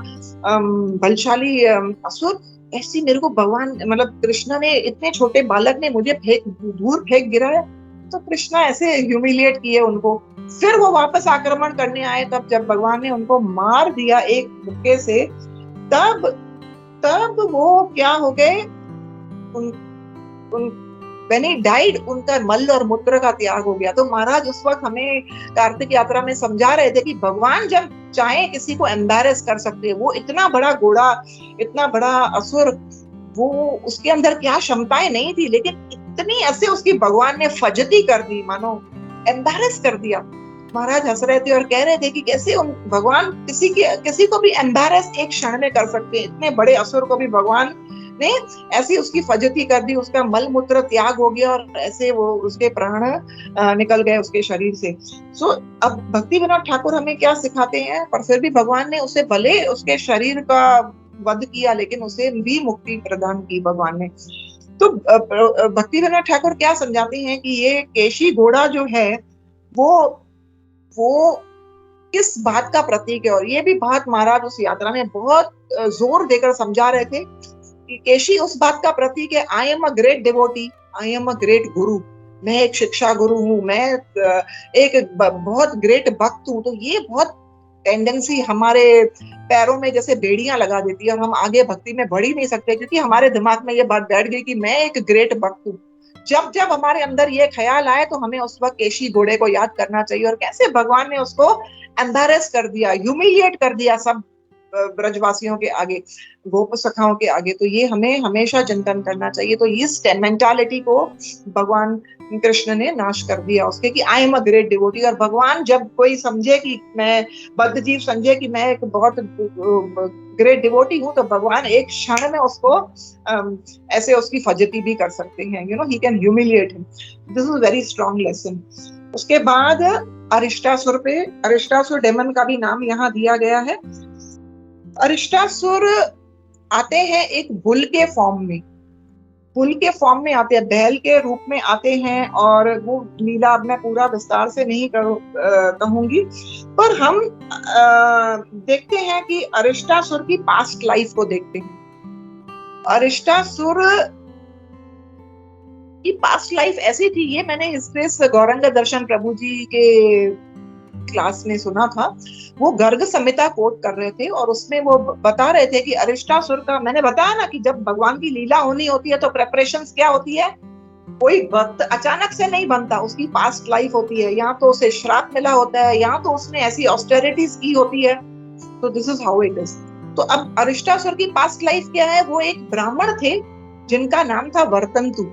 बलशाली असुर, ऐसी मेरे को भगवान, मतलब कृष्णा ने, इतने छोटे बालक ने मुझे दूर फेंक गिराया। तो कृष्णा ऐसे ह्यूमिलिएट किए उनको। फिर वो वापस आक्रमण करने आए। तब जब भगवान ने उनको मार दिया एक मुक्के से, तब वो क्या हो गए, When he died, उनका मल और मूत्र का त्याग हो गया। तो महाराज उस वक्त हमें कार्तिक यात्रा में समझा रहे थे कि भगवान जब चाहे किसी को एम्बैरेस कर सकते हैं। वो इतना बड़ा घोड़ा, इतना बड़ा असुर, वो उसके अंदर क्या क्षमताएं नहीं थी, लेकिन इतनी ऐसे उसकी भगवान ने फजती कर दी, मानो एम्बैरेस कर दिया। महाराज हंस रहे थे और कह रहे थे कि कैसे भगवान किसी को भी एम्बैरेस एक क्षण में कर सकते हैं। इतने बड़े असुर को भी भगवान ने ऐसी उसकी फजती कर दी, उसका मल मूत्र त्याग हो गया और ऐसे वो उसके प्राण निकल गए उसके शरीर से। सो अब भक्ति विनोद ठाकुर हमें क्या सिखाते हैं, पर फिर भी भगवान ने उसे भले उसके शरीर का वध किया, लेकिन उसे भी मुक्ति प्रदान की भगवान ने। तो भक्तिविनोद ठाकुर क्या समझाते हैं कि ये केशी घोड़ा जो है वो किस बात का प्रतीक है। और ये भी बात महाराज उस यात्रा में बहुत जोर देकर समझा रहे थे कि केशी उस बात का प्रतीक है, I am a great devotee, I am a great गुरु, मैं एक शिक्षा गुरु हूँ, मैं एक बहुत ग्रेट भक्त हूँ। तो ये बहुत टेंडेंसी हमारे पैरों में जैसे बेड़ियां लगा देती है और हम आगे भक्ति में बढ़ ही नहीं सकते, क्योंकि हमारे दिमाग में ये बात बैठ गई कि मैं एक ग्रेट भक्त हूँ। जब जब हमारे अंदर ये ख्याल आए तो हमें उस वक्त केशी घोड़े को याद करना चाहिए और कैसे भगवान ने उसको एम्बैरेस कर दिया, ह्यूमिलिएट कर दिया सब ब्रजवासियों के आगे, गोप सखाओं के आगे। तो ये हमें हमेशा चिंतन करना चाहिए। तो इस मेंटालिटी को भगवान कृष्ण ने नाश कर दिया उसके, कि I am a great devotee. और भगवान जब कोई समझे कि मैं बद्ध जीव समझे कि मैं एक बहुत ग्रेट डिवोटी हूँ, तो भगवान एक क्षण में उसको ऐसे उसकी फजती भी कर सकते हैं, you know, he can humiliate him. This is very strong lesson. उसके बाद अरिष्टासुर पे, अरिष्टासुर डेमन का भी नाम यहाँ दिया गया है। अरिष्टासुर आते हैं एक बुल के फॉर्म में, बुल के फॉर्म में आते हैं, बैल के रूप में आते हैं। और वो लीला अब मैं पूरा विस्तार से नहीं कहूंगी, पर हम देखते हैं कि अरिष्टासुर की पास्ट लाइफ को देखते हैं। अरिष्टासुर की पास्ट लाइफ ऐसी थी, ये मैंने हिस्ट्री गौरंग दर्शन प्रभु जी के क्लास में सुना था। वो गर्ग संहिता कोट कर रहे थे और उसमें वो बता रहे थे कि अरिष्टासुर का, मैंने बताया ना कि जब भगवान की लीला होनी होती है तो प्रेपरेशंस क्या होती है, कोई भक्त अचानक से नहीं बनता, उसकी पास्ट लाइफ होती है, या तो उसे श्राप मिला होता है या तो उसने ऐसी ऑस्टेरिटीज की होती है। तो this is how it is. तो अब अरिष्टासुर की पास्ट लाइफ क्या है, वो एक ब्राह्मण थे जिनका नाम था वर्तंतु।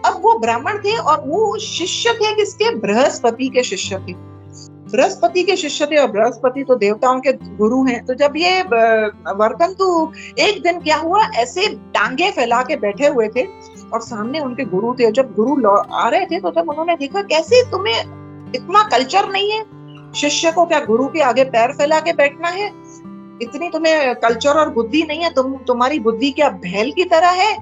अब वो ब्राह्मण थे और वो शिष्य थे किसके, बृहस्पति के शिष्य थे, बृहस्पति के शिष्य थे। और बृहस्पति तो देवताओं के गुरु हैं। तो जब ये वर्तंतु, एक दिन क्या हुआ, ऐसे टांगे फैला के बैठे हुए थे और सामने उनके गुरु थे। जब गुरु आ रहे थे तो जब उन्होंने देखा कैसे तुम्हें इतना कल्चर नहीं है, शिष्य को क्या गुरु के आगे पैर फैला के बैठना है, इतनी तुम्हें कल्चर और बुद्धि नहीं है, तुम्हारी बुद्धि क्या बैल की तरह है।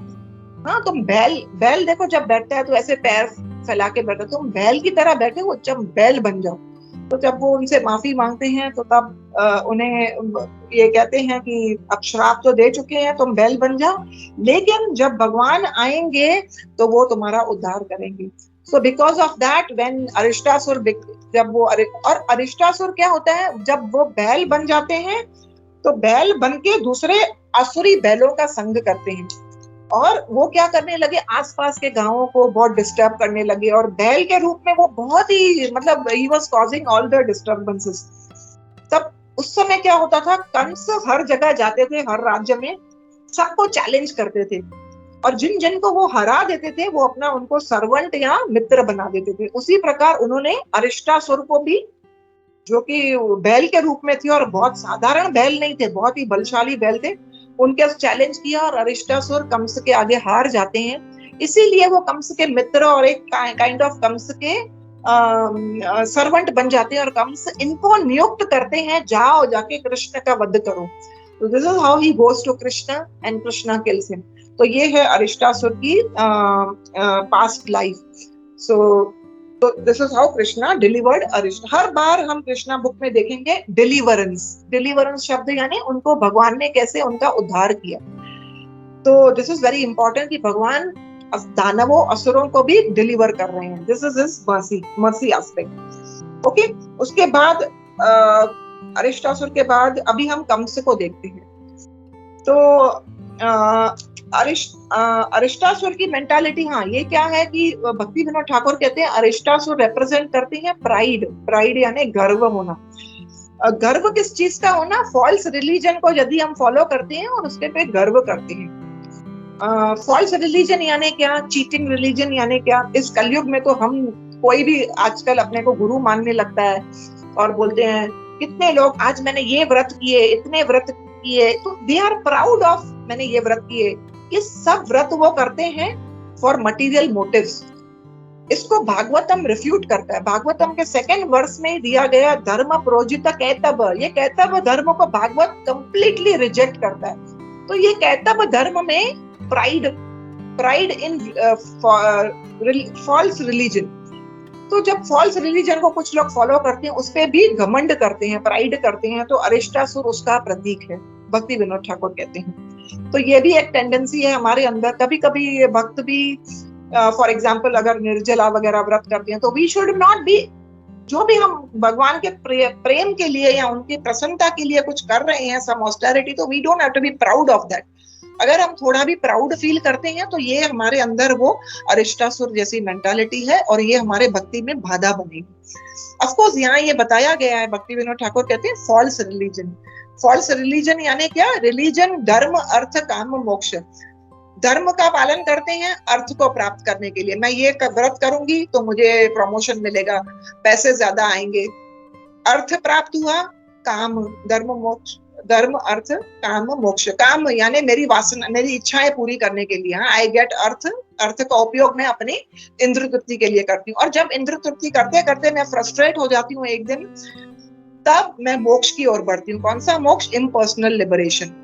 हाँ, तुम बैल देखो जब बैठता है तो ऐसे पैर फैला के बैठो, तुम बैल की तरह बैठे हो, जब बैल बन जाओ। तो जब वो उनसे माफी मांगते हैं तो तब उन्हें ये कहते हैं कि अब श्राप तो दे चुके हैं, तुम बैल बन जाओ, लेकिन जब भगवान आएंगे तो वो तुम्हारा उद्धार करेंगे। So because of that when Arishtasura, जब वो और अरिष्टासुर क्या होता है, जब वो बैल बन जाते हैं तो बैल बन के दूसरे असुरी बैलों का संग करते हैं और वो क्या करने लगे, आसपास के गांवों को बहुत डिस्टर्ब करने लगे। और बैल के रूप में वो बहुत ही, मतलब he was causing all the disturbances. तब उस समय क्या होता था, कंस हर जगह जाते थे, हर राज्य में सबको चैलेंज करते थे और जिन जिन को वो हरा देते थे वो अपना उनको सर्वेंट या मित्र बना देते थे। उसी प्रकार उन्होंने अरिष्टासुर को भी, जो कि बैल के रूप में थे और बहुत साधारण बैल नहीं थे, बहुत ही बलशाली बैल थे, उनके चैलेंज किया और अरिष्टासुर कंस के आगे हार जाते हैं। इसीलिए वो कंस के मित्र और एक काइंड ऑफ कंस के सर्वेंट बन जाते हैं और कंस इनको नियुक्त करते हैं, जाओ जाके कृष्ण का वध करो। तो this is how he goes to Krishna and Krishna kills him. तो ये है अरिष्टासुर की past life. So this is how Krishna delivered Arishta. हर बार हम कृष्णा बुक में देखेंगे डिलीवरेंस, डिलीवरेंस शब्द यानी उनको भगवान ने कैसे उनका उद्धार किया। तो दिस इज वेरी इंपॉर्टेंट कि भगवान दानवों असुरों को भी डिलीवर कर रहे हैं। This is his mercy aspect. Okay, उसके बाद अरिष्टासुर के बाद अभी हम कंस को देखते हैं। तो अरिष्टासुर की मेंटालिटी, हाँ, ये क्या है कि भक्तिविनोद ठाकुर कहते हैं अरिष्टासुर रिप्रेजेंट करते हैं प्राइड, प्राइड यानी गर्व होना। गर्व किस चीज का होना, फॉल्स रिलीजन को यदि हम फॉलो करते हैं और उसके पे गर्व करते हैं। फॉल्स रिलीजन यानी क्या, चीटिंग रिलीजन यानी क्या। इस कलयुग में तो हम, कोई भी आजकल अपने को गुरु मानने लगता है और बोलते हैं कितने लोग, आज मैंने ये व्रत किए, इतने व्रत किए, तो दे आर प्राउड ऑफ मैंने ये व्रत किए। ये सब व्रत वो करते हैं फॉर मटेरियल मोटिव्स। इसको भागवतम रिफ्यूट करता है। भागवतम के 2nd वर्स में दिया गया धर्म प्रोजित कैतव, ये कैतव धर्म को भागवत कंप्लीटली रिजेक्ट करता है। तो ये कैतव धर्म में प्राइड इन फॉल्स रिलीजन, तो जब फॉल्स रिलीजन को कुछ लोग फॉलो करते हैं, उस पे भी घमंड करते हैं, प्राइड करते हैं, तो अरिष्टासुर उसका प्रतीक है, भक्ति विनोद ठाकुर कहते हैं। तो ये भी एक टेंडेंसी है हमारे अंदर। कभी कभी ये भक्त भी फॉर एग्जाम्पल अगर निर्जला वगैरह व्रत करते हैं, तो वी शुड नॉट बी, जो भी हम भगवान के प्रेम के लिए या उनकी प्रसन्नता के लिए कुछ कर रहे हैं, सम ऑस्टेरिटी, तो we don't have to be proud of that. अगर हम थोड़ा भी प्राउड फील करते हैं तो ये हमारे अंदर वो अरिष्टासुर जैसी मेंटालिटी है और ये हमारे भक्ति में बाधा बनेगी। ऑफ कोर्स यहाँ ये बताया गया है, भक्ति विनोद ठाकुर कहते हैं फॉल्स रिलीजन। फॉल्स रिलीजन यानी क्या? रिलीजन धर्म अर्थ काम मोक्ष, धर्म का पालन करते हैं अर्थ को प्राप्त करने के लिए। मैं ये व्रत करूंगी तो मुझे प्रमोशन मिलेगा, पैसे ज्यादा आएंगे, अर्थ प्राप्त हुआ, काम, धर्म मोक्ष, धर्म अर्थ काम मोक्ष। काम यानी मेरी वासना, मेरी इच्छाएं पूरी करने के लिए, आई गेट अर्थ, अर्थ का उपयोग मैं अपनी इंद्र तृप्ति के लिए करती हूँ। और जब इंद्र तृप्ति करते करते मैं फ्रस्ट्रेट हो जाती हूँ एक दिन, तब मैं मोक्ष की ओर बढ़ती हूँ। कौन सा मोक्ष? Impersonal liberation.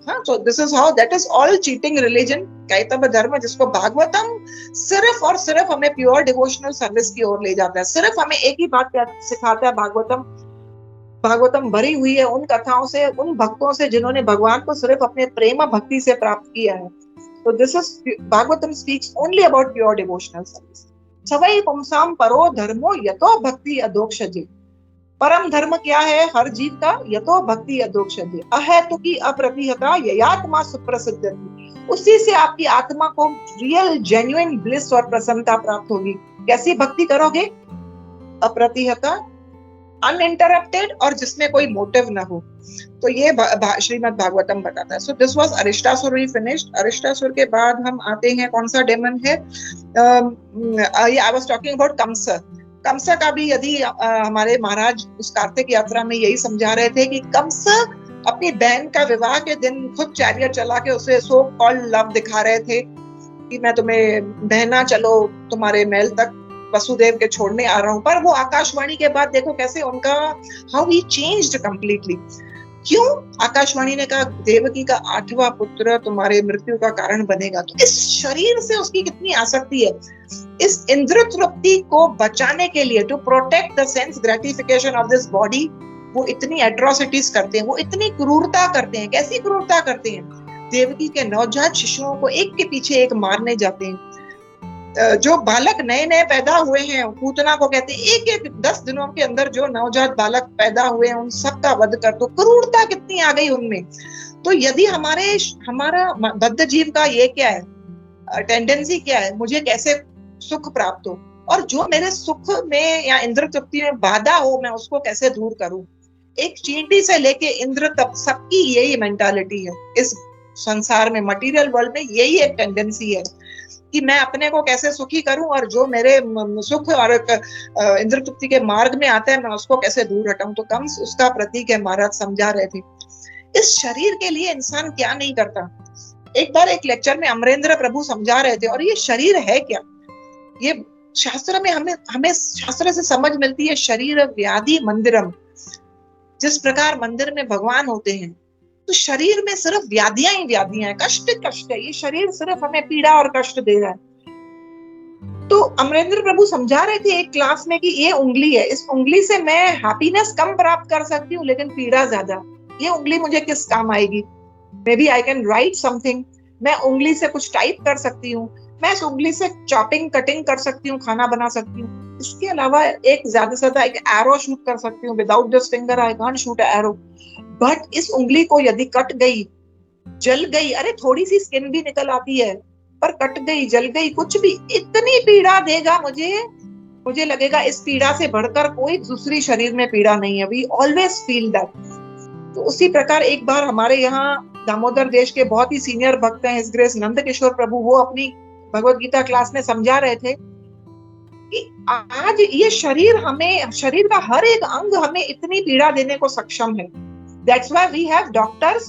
हाँ, so this is how, that is all cheating religion, कैतव धर्म, जिसको भागवतम सिर्फ और सिर्फ हमें प्योर डिवोशनल सर्विस की ओर ले जाता है। सिर्फ हमें एक ही बात सिखाता है भागवतम। भागवतम भरी हुई है उन कथाओं से, उन भक्तों से जिन्होंने भगवान को सिर्फ अपने प्रेम भक्ति से प्राप्त किया है। तो this is, Bhagavatam speaks only about pure devotional service. सवै पुंसाम परो धर्मो यतो भक्ति अधोक्षजे। परम धर्म क्या है हर जीव का? यतो भक्ति अधोक्षजे। अहेतुकी अप्रतिहता ययात्मा सुप्रसिद्ध। उसी से आपकी आत्मा को रियल जेन्युइन ब्लिस और प्रसन्नता प्राप्त होगी। कैसी भक्ति करोगे? अप्रतिहता, अनइंटरप्टेड, और जिसमें कोई मोटिव ना हो। तो ये श्रीमद् भागवतम बताता है। So this was Arishtasura finished. Arishtasura के बाद हम आते हैं, कौन सा डेमन है? I was talking about Kamsa. Kamsa का भी यदि हमारे महाराज उस कार्तिक यात्रा में यही समझा रहे थे कि कंस अपनी बहन का विवाह के दिन खुद चैरियट चला के उसे सो कॉल्ड लव दिखा रहे थे कि मैं तुम्हें बहना, चलो तुम्हारे महल तक वसुदेव के छोड़ने आ रहा हूं। पर वो आकाशवाणी के बाद देखो कैसे उनका, हाउ ही चेंज्ड कंप्लीटली। क्यों? आकाशवाणी ने कहा देवकी का 8वां पुत्र तुम्हारे मृत्यु का कारण बनेगा। तो इस शरीर से उसकी कितनी आसक्ति है। इस इंद्र तृप्ति को बचाने के लिए, to protect the sense gratification of this body, वो इतनी एट्रोसिटीज करते हैं, वो इतनी क्रूरता करते हैं। कैसी क्रूरता करते हैं? देवकी के नवजात शिशुओं को एक के पीछे एक मारने जाते हैं। जो बालक नए नए पैदा हुए हैं, पूतना को कहते हैं, एक एक 10 दिनों के अंदर जो नवजात बालक पैदा हुए हैं उन सबका वध कर दो। क्रूरता कितनी आ गई उनमें। तो यदि हमारा बद्ध जीव का ये क्या है, टेंडेंसी क्या है? मुझे कैसे सुख प्राप्त हो, और जो मेरे सुख में या इंद्र तृप्ति में बाधा हो मैं उसको कैसे दूर करूं। एक चींटी से लेके इंद्र तक सबकी यही मेंटालिटी है इस संसार में, मटेरियल वर्ल्ड में यही एक टेंडेंसी है कि मैं अपने को कैसे सुखी करूं, और जो मेरे सुख और इंद्र तृप्ति के मार्ग में आता है मैं उसको कैसे दूर हटाऊं। तो कंस उसका प्रतीक है, महाराज समझा रहे थे। इस शरीर के लिए इंसान क्या नहीं करता। एक बार एक लेक्चर में अमरेंद्र प्रभु समझा रहे थे, और ये शरीर है क्या, ये शास्त्र में हमें शास्त्र से समझ मिलती है। शरीर व्याधि मंदिरम, जिस प्रकार मंदिर में भगवान होते हैं, तो शरीर में सिर्फ व्याधियां ही व्याधियां हैं, कष्ट कष्ट है। ये शरीर सिर्फ हमें पीड़ा और कष्ट दे रहा है। तो अमरेंद्र प्रभु समझा रहे थे एक क्लास में कि ये उंगली है, इस उंगली से मैं हैप्पीनेस कम प्राप्त कर सकती हूँ लेकिन पीड़ा ज्यादा। ये उंगली मुझे किस काम आएगी? May be I can write something. मैं उंगली से कुछ टाइप कर सकती हूँ, मैं इस उंगली से चॉपिंग कटिंग कर सकती हूँ, खाना बना सकती हूँ। इसके अलावा एक ज्यादा से ज्यादा एक एरो शूट कर सकती हूँ। Without this finger I can't shoot arrow. But इस उंगली को यदि कट गई, जल गई, अरे थोड़ी सी स्किन भी निकल आती है, पर कट गई, जल गई, कुछ भी, इतनी पीड़ा देगा मुझे लगेगा इस पीड़ा से बढ़कर कोई दूसरी शरीर में पीड़ा नहीं है। We always feel that. तो उसी प्रकार एक बार हमारे यहाँ दामोदर देश के बहुत ही सीनियर भक्त हैं हिज ग्रेस नंद किशोर प्रभु, वो अपनी भगवत गीता क्लास में समझा रहे थे कि आज ये शरीर का हर एक अंग हमें इतनी पीड़ा देने को सक्षम है। That's why we have doctors,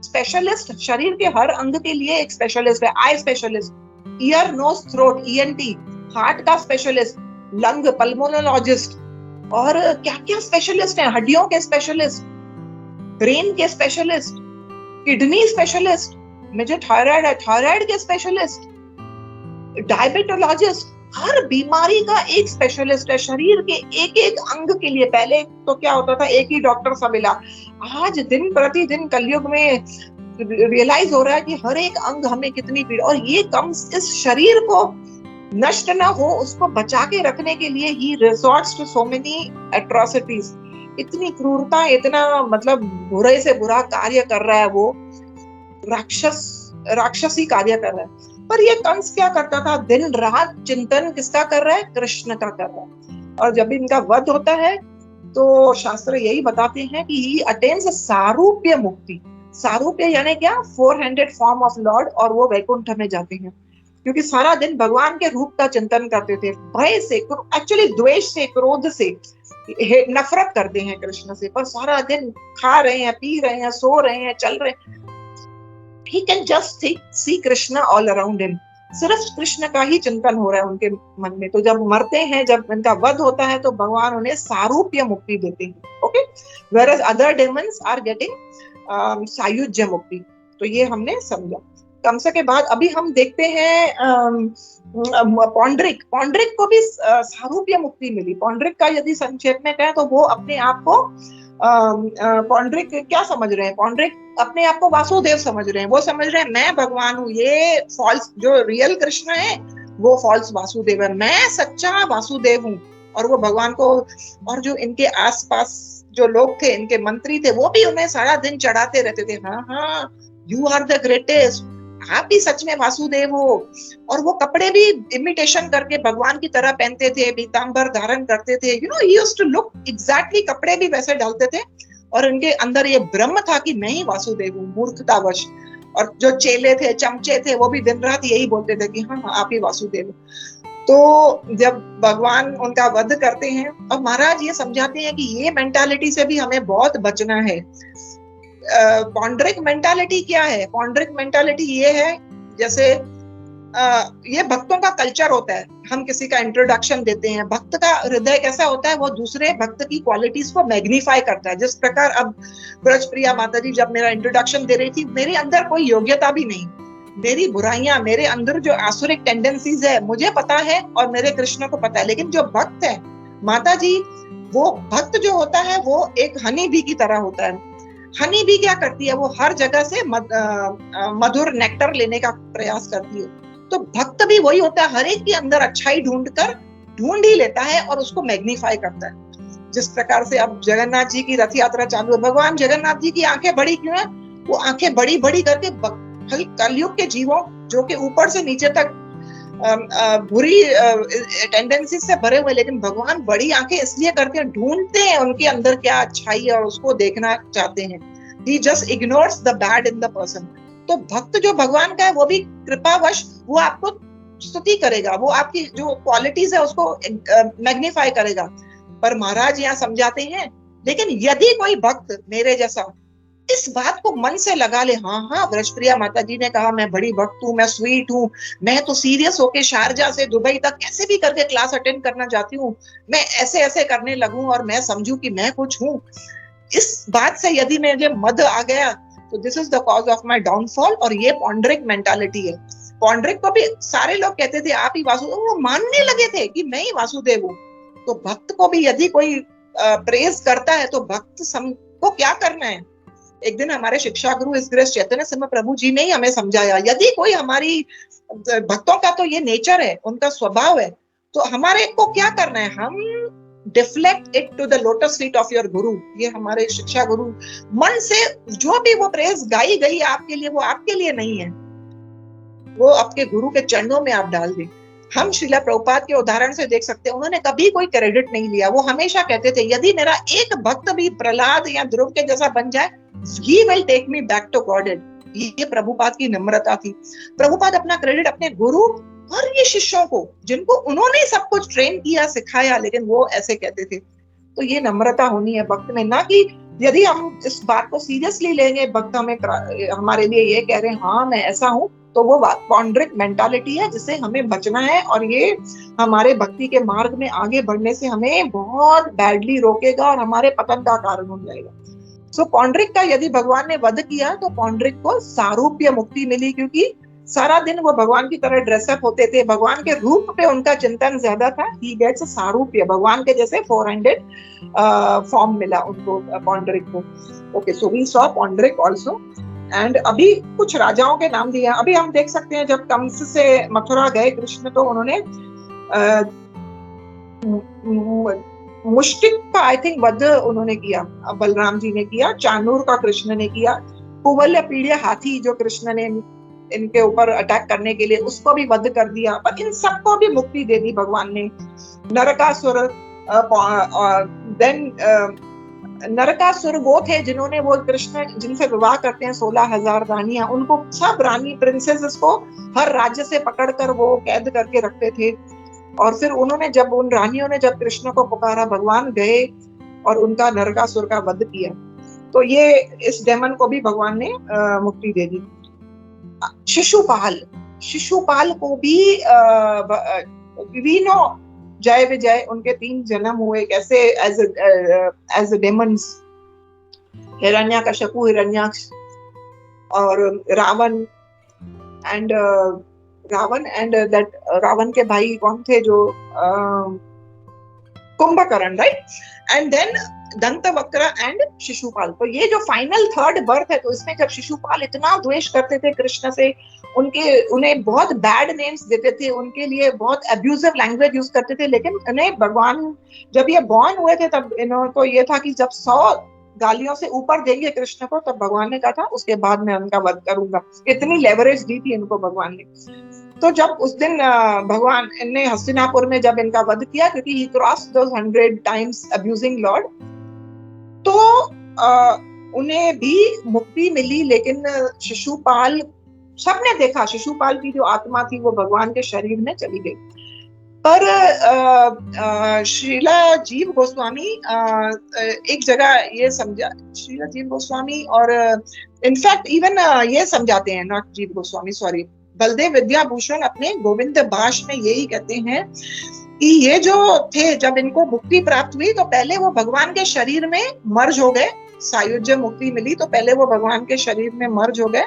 specialist, शरीर के हर अंग के लिए एक स्पेशलिस्ट है। Eye specialist, ear nose throat ENT, heart का स्पेशलिस्ट, लंग पल्मोनोलॉजिस्ट, और क्या क्या स्पेशलिस्ट हैं, हड्डियों के स्पेशलिस्ट, ब्रेन के स्पेशलिस्ट। किडनी स्पेशलिस्ट, मुझे थायराइड है, थायराइड के स्पेशलिस्ट, डायबिटोलॉजिस्ट, हर बीमारी का एक स्पेशलिस्ट है, शरीर के एक एक अंग के लिए। पहले तो क्या होता था, एक ही डॉक्टर सब इलाज, आज दिन प्रतिदिन कलयुग में रियलाइज हो रहा है कि हर एक अंग हमें कितनी पीड़ा, और ये कम इस शरीर को नष्ट ना हो उसको बचा के रखने के लिए ही resorts to so many atrocities, इतनी क्रूरता, इतना मतलब बुरे से बुरा कार्य कर रहा है, वो राक्षसी कार्य कर रहा है। पर ये कंस क्या करता था, दिन रात चिंतन किसका कर रहा है, कृष्ण का कर रहा है। और जब इनका वध होता है तो शास्त्र यही बताते हैं कि ही अटेन्स सारूप्य मुक्ति। सारूप्य यानी क्या, 400 फॉर्म ऑफ लॉर्ड, और वो वैकुंठ में जाते हैं, क्योंकि सारा दिन भगवान के रूप का चिंतन करते थे। भय से, एक्चुअली द्वेष से, क्रोध से, नफरत करते हैं कृष्ण से, पर सारा दिन खा रहे हैं, पी रहे हैं, सो रहे हैं, चल रहे हैं, he can just see Krishna all around him, सिर्फ कृष्ण का ही चिंतन हो रहा है उनके मन में। तो जब मरते हैं, जब इनका वध होता है, तो भगवान उन्हें सारूप्य मुक्ति देते हैं। Okay, whereas other demons are getting सायुज्य मुक्ति। तो ये हमने समझा। कंस के बाद अभी हम देखते हैं पौंड्रिक, पौंड्रिक को भी सारूप्य मुक्ति मिली। पौंड्रिक का यदि संक्षेप में कहें तो वो अपने आप को पौंड्रिक क्या समझ रहे हैं, पौंड्रिक अपने आप को वासुदेव समझ रहे हैं। वो समझ रहे हैं मैं भगवान हूँ, ये फॉल्स, जो रियल कृष्ण है वो फॉल्स वासुदेव है, मैं सच्चा वासुदेव हूँ। और वो भगवान को, और जो इनके आसपास जो लोग थे, इनके मंत्री थे, वो भी उन्हें सारा दिन चढ़ाते रहते थे, हाँ हाँ यू आर द ग्रेटेस्ट, आप भी सच में वासुदेव हो। और वो कपड़े भी इमिटेशन करके भगवान की तरह पहनते थे, पीतांबर धारण करते थे, you know he used to look exactly, कपड़े भी वैसे डालते थे। और उनके अंदर ये भ्रम था कि मैं ही वासुदेव हूँ, मूर्खतावश। और जो चेले थे, चमचे थे, वो भी दिन रात यही बोलते थे कि हाँ आप ही वासुदेव। तो जब भगवान उनका वध करते हैं, और महाराज ये समझाते हैं कि ये मेंटालिटी से भी हमें बहुत बचना है। पौंड्रिक मेंटालिटी क्या है, पौंड्रिक मेंटालिटी ये है, जैसे ये भक्तों का कल्चर होता है, हम किसी का इंट्रोडक्शन देते हैं, भक्त का हृदय कैसा होता है, वो दूसरे भक्त की क्वालिटीज को मैग्नीफाई करता है। जिस प्रकार अब ब्रजप्रिया माता जी जब मेरा इंट्रोडक्शन दे रही थी, मेरे अंदर कोई योग्यता भी नहीं, मेरी बुराइयां, मेरे अंदर जो आसुरिक टेंडेंसीज है मुझे पता है और मेरे कृष्ण को पता है। लेकिन जो भक्त है माता जी, वो भक्त जो होता है वो एक हनी बी की तरह होता है। हनी बी क्या करती है, वो हर जगह से मधुर नेक्टर लेने का प्रयास करती है। तो भक्त भी वही होता है, हर एक के अंदर अच्छाई ढूंढ ही लेता है और उसको मैग्नीफाई करता है। जिस प्रकार से अब जगन्नाथ जी की रथ यात्रा चालू है, भगवान जगन्नाथ जी की आंखें बड़ी क्यों है, वो आंखें बड़ी बड़ी करके कलयुग के जीवों जो कि ऊपर से नीचे तक बुरी टेंडेंसी से भरे हुए, लेकिन भगवान बड़ी आंखें इसलिए करके ढूंढते हैं उनके अंदर क्या अच्छाई है और उसको देखना चाहते हैं। He just ignores the bad in the person। तो भक्त जो भगवान का है वो भी कृपावश वो आपको स्तुति करेगा, वो आपकी जो क्वालिटीज है उसको मैग्नीफाई करेगा। पर महाराज यहाँ समझाते हैं, लेकिन यदि कोई भक्त मेरे जैसा इस बात को मन से लगा ले, हाँ हाँ ब्रजप्रिया माता जी ने कहा मैं बड़ी भक्त हूँ, मैं स्वीट हूँ, मैं तो सीरियस होके शारजा से दुबई तक कैसे भी करके क्लास अटेंड करना चाहती हूँ, मैं ऐसे ऐसे करने लगूं और मैं समझूं कि मैं कुछ हूँ, इस बात से यदि मुझे मद आ गया तो this is the cause of my downfall. और ये पौंड्रिक मेंटालिटी है। पौंड्रिक को भी सारे लोग कहते थे आप ही वासुदेव, वो मानने लगे थे कि मैं ही वासुदेव हूँ। तो भक्त को भी यदि कोई प्रेज करता है तो भक्त को क्या करना है। एक दिन हमारे शिक्षा गुरु इस ग्रेस चैतन्य सिंह प्रभु जी ने ही हमें समझाया, यदि कोई हमारी भक्तों का तो ये नेचर है, उनका स्वभाव है, तो हमारे को क्या करना है, हम deflect it to the lotus feet of your guru. ये हमारे शिक्षा गुरु मन से जो भी वो प्रेज गाई गई आपके लिए, वो आपके लिए नहीं है, वो आपके गुरु के चरणों में आप डाल दें। हम श्रीला प्रभुपाद के उदाहरण से देख सकते हैं, उन्होंने कभी कोई क्रेडिट नहीं लिया। वो हमेशा कहते थे यदि मेरा एक भक्त भी प्रहलाद या ध्रुव के जैसा बन जाए, he will take me back to Godhead। ये प्रभुपाद की नम्रता थी। प्रभुपाद अपना क्रेडिट अपने गुरु और ये शिष्यों को, जिनको उन्होंने सब कुछ ट्रेन किया, सिखाया, लेकिन वो ऐसे कहते थे। तो ये नम्रता होनी है भक्त में, ना कि यदि हम इस बात को सीरियसली लेंगे, भक्त हमें हमारे लिए ये कह रहे हैं हाँ मैं ऐसा हूँ, तो वो पौंड्रिक मेंटालिटी है जिससे हमें बचना है। और ये हमारे भक्ति के मार्ग में आगे बढ़ने से हमें बहुत बैडली रोकेगा और हमारे पतन का कारण हो जाएगा। सो पौंड्रिक का यदि भगवान ने वध किया तो पौंड्रिक को सारूप्य मुक्ति मिली, क्योंकि सारा दिन वो भगवान की तरह ड्रेसअप होते थे, भगवान के रूप पे उनका चिंतन ज्यादा था। ही गेट्स सारूप्य, भगवान के जैसे 400 फॉर्म मिला उनको, पौंड्रिक को। Okay, so we saw Paundrak also. And अभी कुछ राजाओं के नाम दिए हैं। अभी हम देख सकते हैं जब कंस से मथुरा गए कृष्ण, तो उन्होंने मुष्टिक का आई थिंक वध उन्होंने किया, बलराम जी ने किया। चानूर का कृष्ण ने किया। कुवल्य पीड़िया हाथी जो कृष्ण ने इनके ऊपर अटैक करने के लिए, उसको भी वध कर दिया। पर इन सबको भी मुक्ति दे दी भगवान ने। नरकासुर, देन नरकासुर वो थे जिन्होंने, वो कृष्ण जिनसे विवाह करते हैं 16,000 रानियां, उनको सब रानी प्रिंसेसेस को हर राज्य से पकड़कर वो कैद करके रखते थे। और फिर उन्होंने जब उन रानियों ने जब कृष्ण को पुकारा, भगवान गए और उनका नरकासुर का वध किया। तो ये इस डेमन को भी भगवान ने मुक्ति दे दी। शिशुपाल को भी वी नो, जय विजय, उनके 3 जन्म हुए कैसे एज डेमन्स। हिरण्यकशिपु, हिरण्याक्ष और रावण एंड दैट रावण के भाई कौन थे, जो Kumbhakarna, right. And then Dantavakra and Shishupal. तो ये जो फाइनल थर्ड बर्थ है, तो इसमें जब शिशुपाल इतना द्वेष करते थे कृष्ण से, उन्हें बहुत बैड नेम्स देते थे, उनके लिए बहुत अब्यूजिव लैंग्वेज यूज करते थे। लेकिन उन्हें भगवान, जब ये बॉर्न हुए थे, तब इनको ये था कि जब 100 गालियों से ऊपर देंगे कृष्ण को, तब भगवान ने कहा था उसके बाद मैं उनका वध करूंगा। इतनी लेवरेज दी थी इनको भगवान ने। तो जब उस दिन भगवान ने हस्तिनापुर में जब इनका वध किया, क्योंकि ही क्रॉस्ड दोस 100 टाइम्स अब्यूजिंग लॉर्ड, तो उन्हें भी मुक्ति मिली। लेकिन शिशुपाल, सबने देखा शिशुपाल की जो आत्मा थी वो भगवान के शरीर में चली गई। पर श्रीला जीव गोस्वामी एक जगह ये समझा, श्रीला जीव गोस्वामी और इनफैक्ट इवन ये समझाते हैं, नॉट जीव गोस्वामी, सॉरी, बलदेव विद्याभूषण अपने गोविंद भाष में यही कहते हैं कि ये जो थे, जब इनको मुक्ति प्राप्त हुई तो पहले वो भगवान के शरीर में मर्ज हो गए। सायुज्य मुक्ति मिली तो पहले वो भगवान के शरीर में मर्ज हो गए।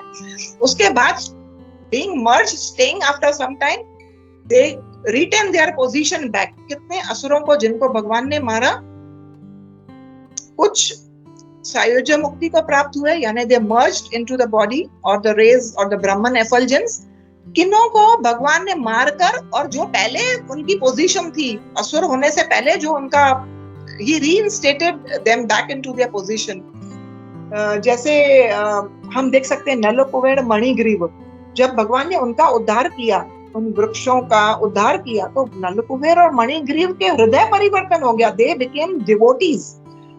उसके बाद being merged, staying after some time, they retain their position back। कितने असुरों को जिनको भगवान ने मारा, कुछ सायुज्य मुक्ति को प्राप्त हुए, यानी they merged into the body or the rays or the Brahman effulgence। किन्हों को भगवान ने मारकर, और जो पहले उनकी पोजीशन थी असुर होने से पहले, जो उनका he reinstated them back into their position। जैसे हम देख सकते हैं नल कुबेर मणिग्रीव, जब भगवान ने उनका उद्धार किया, उन वृक्षों का उद्धार किया, तो नल कुबेर और मणिग्रीव के हृदय परिवर्तन हो गया। They became devotees,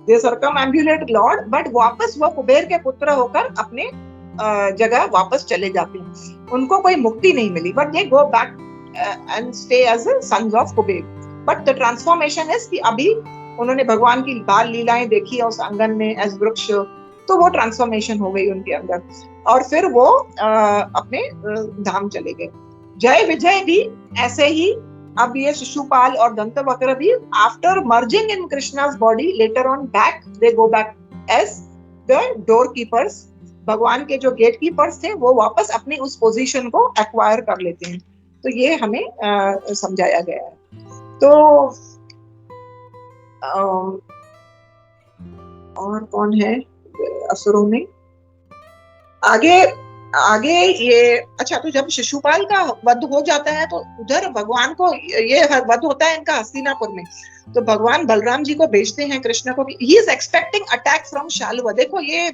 they circumambulate lord, but वापस वो कुबेर के पुत्र होकर अपने जगह वापस चले जाते हैं। उनको कोई मुक्ति नहीं मिली, but they go back and stay as sons of Kubera. But the transformation is कि अभी उन्होंने भगवान की बाल लीलाएं देखी उस आंगन में एज वृक्ष, तो वो ट्रांसफॉर्मेशन हो गई उनके अंदर, और फिर वो अपने धाम चले गए। जय विजय भी ऐसे ही, अब ये शिशुपाल और दंतवक्र भी after merging in Krishna's body, later on back they go back as the door keepers. भगवान के जो गेट कीपर्स थे वो वापस अपनी उस पोजीशन को एक्वायर कर लेते हैं। तो ये हमें समझाया गया है। तो और कौन है असुरों में आगे ये, अच्छा, तो जब शिशुपाल का वध हो जाता है तो उधर भगवान को, ये वध होता है इनका हस्तिनापुर में, तो भगवान बलराम जी को भेजते हैं कृष्ण को। He is expecting attack from Shalva. देखो ये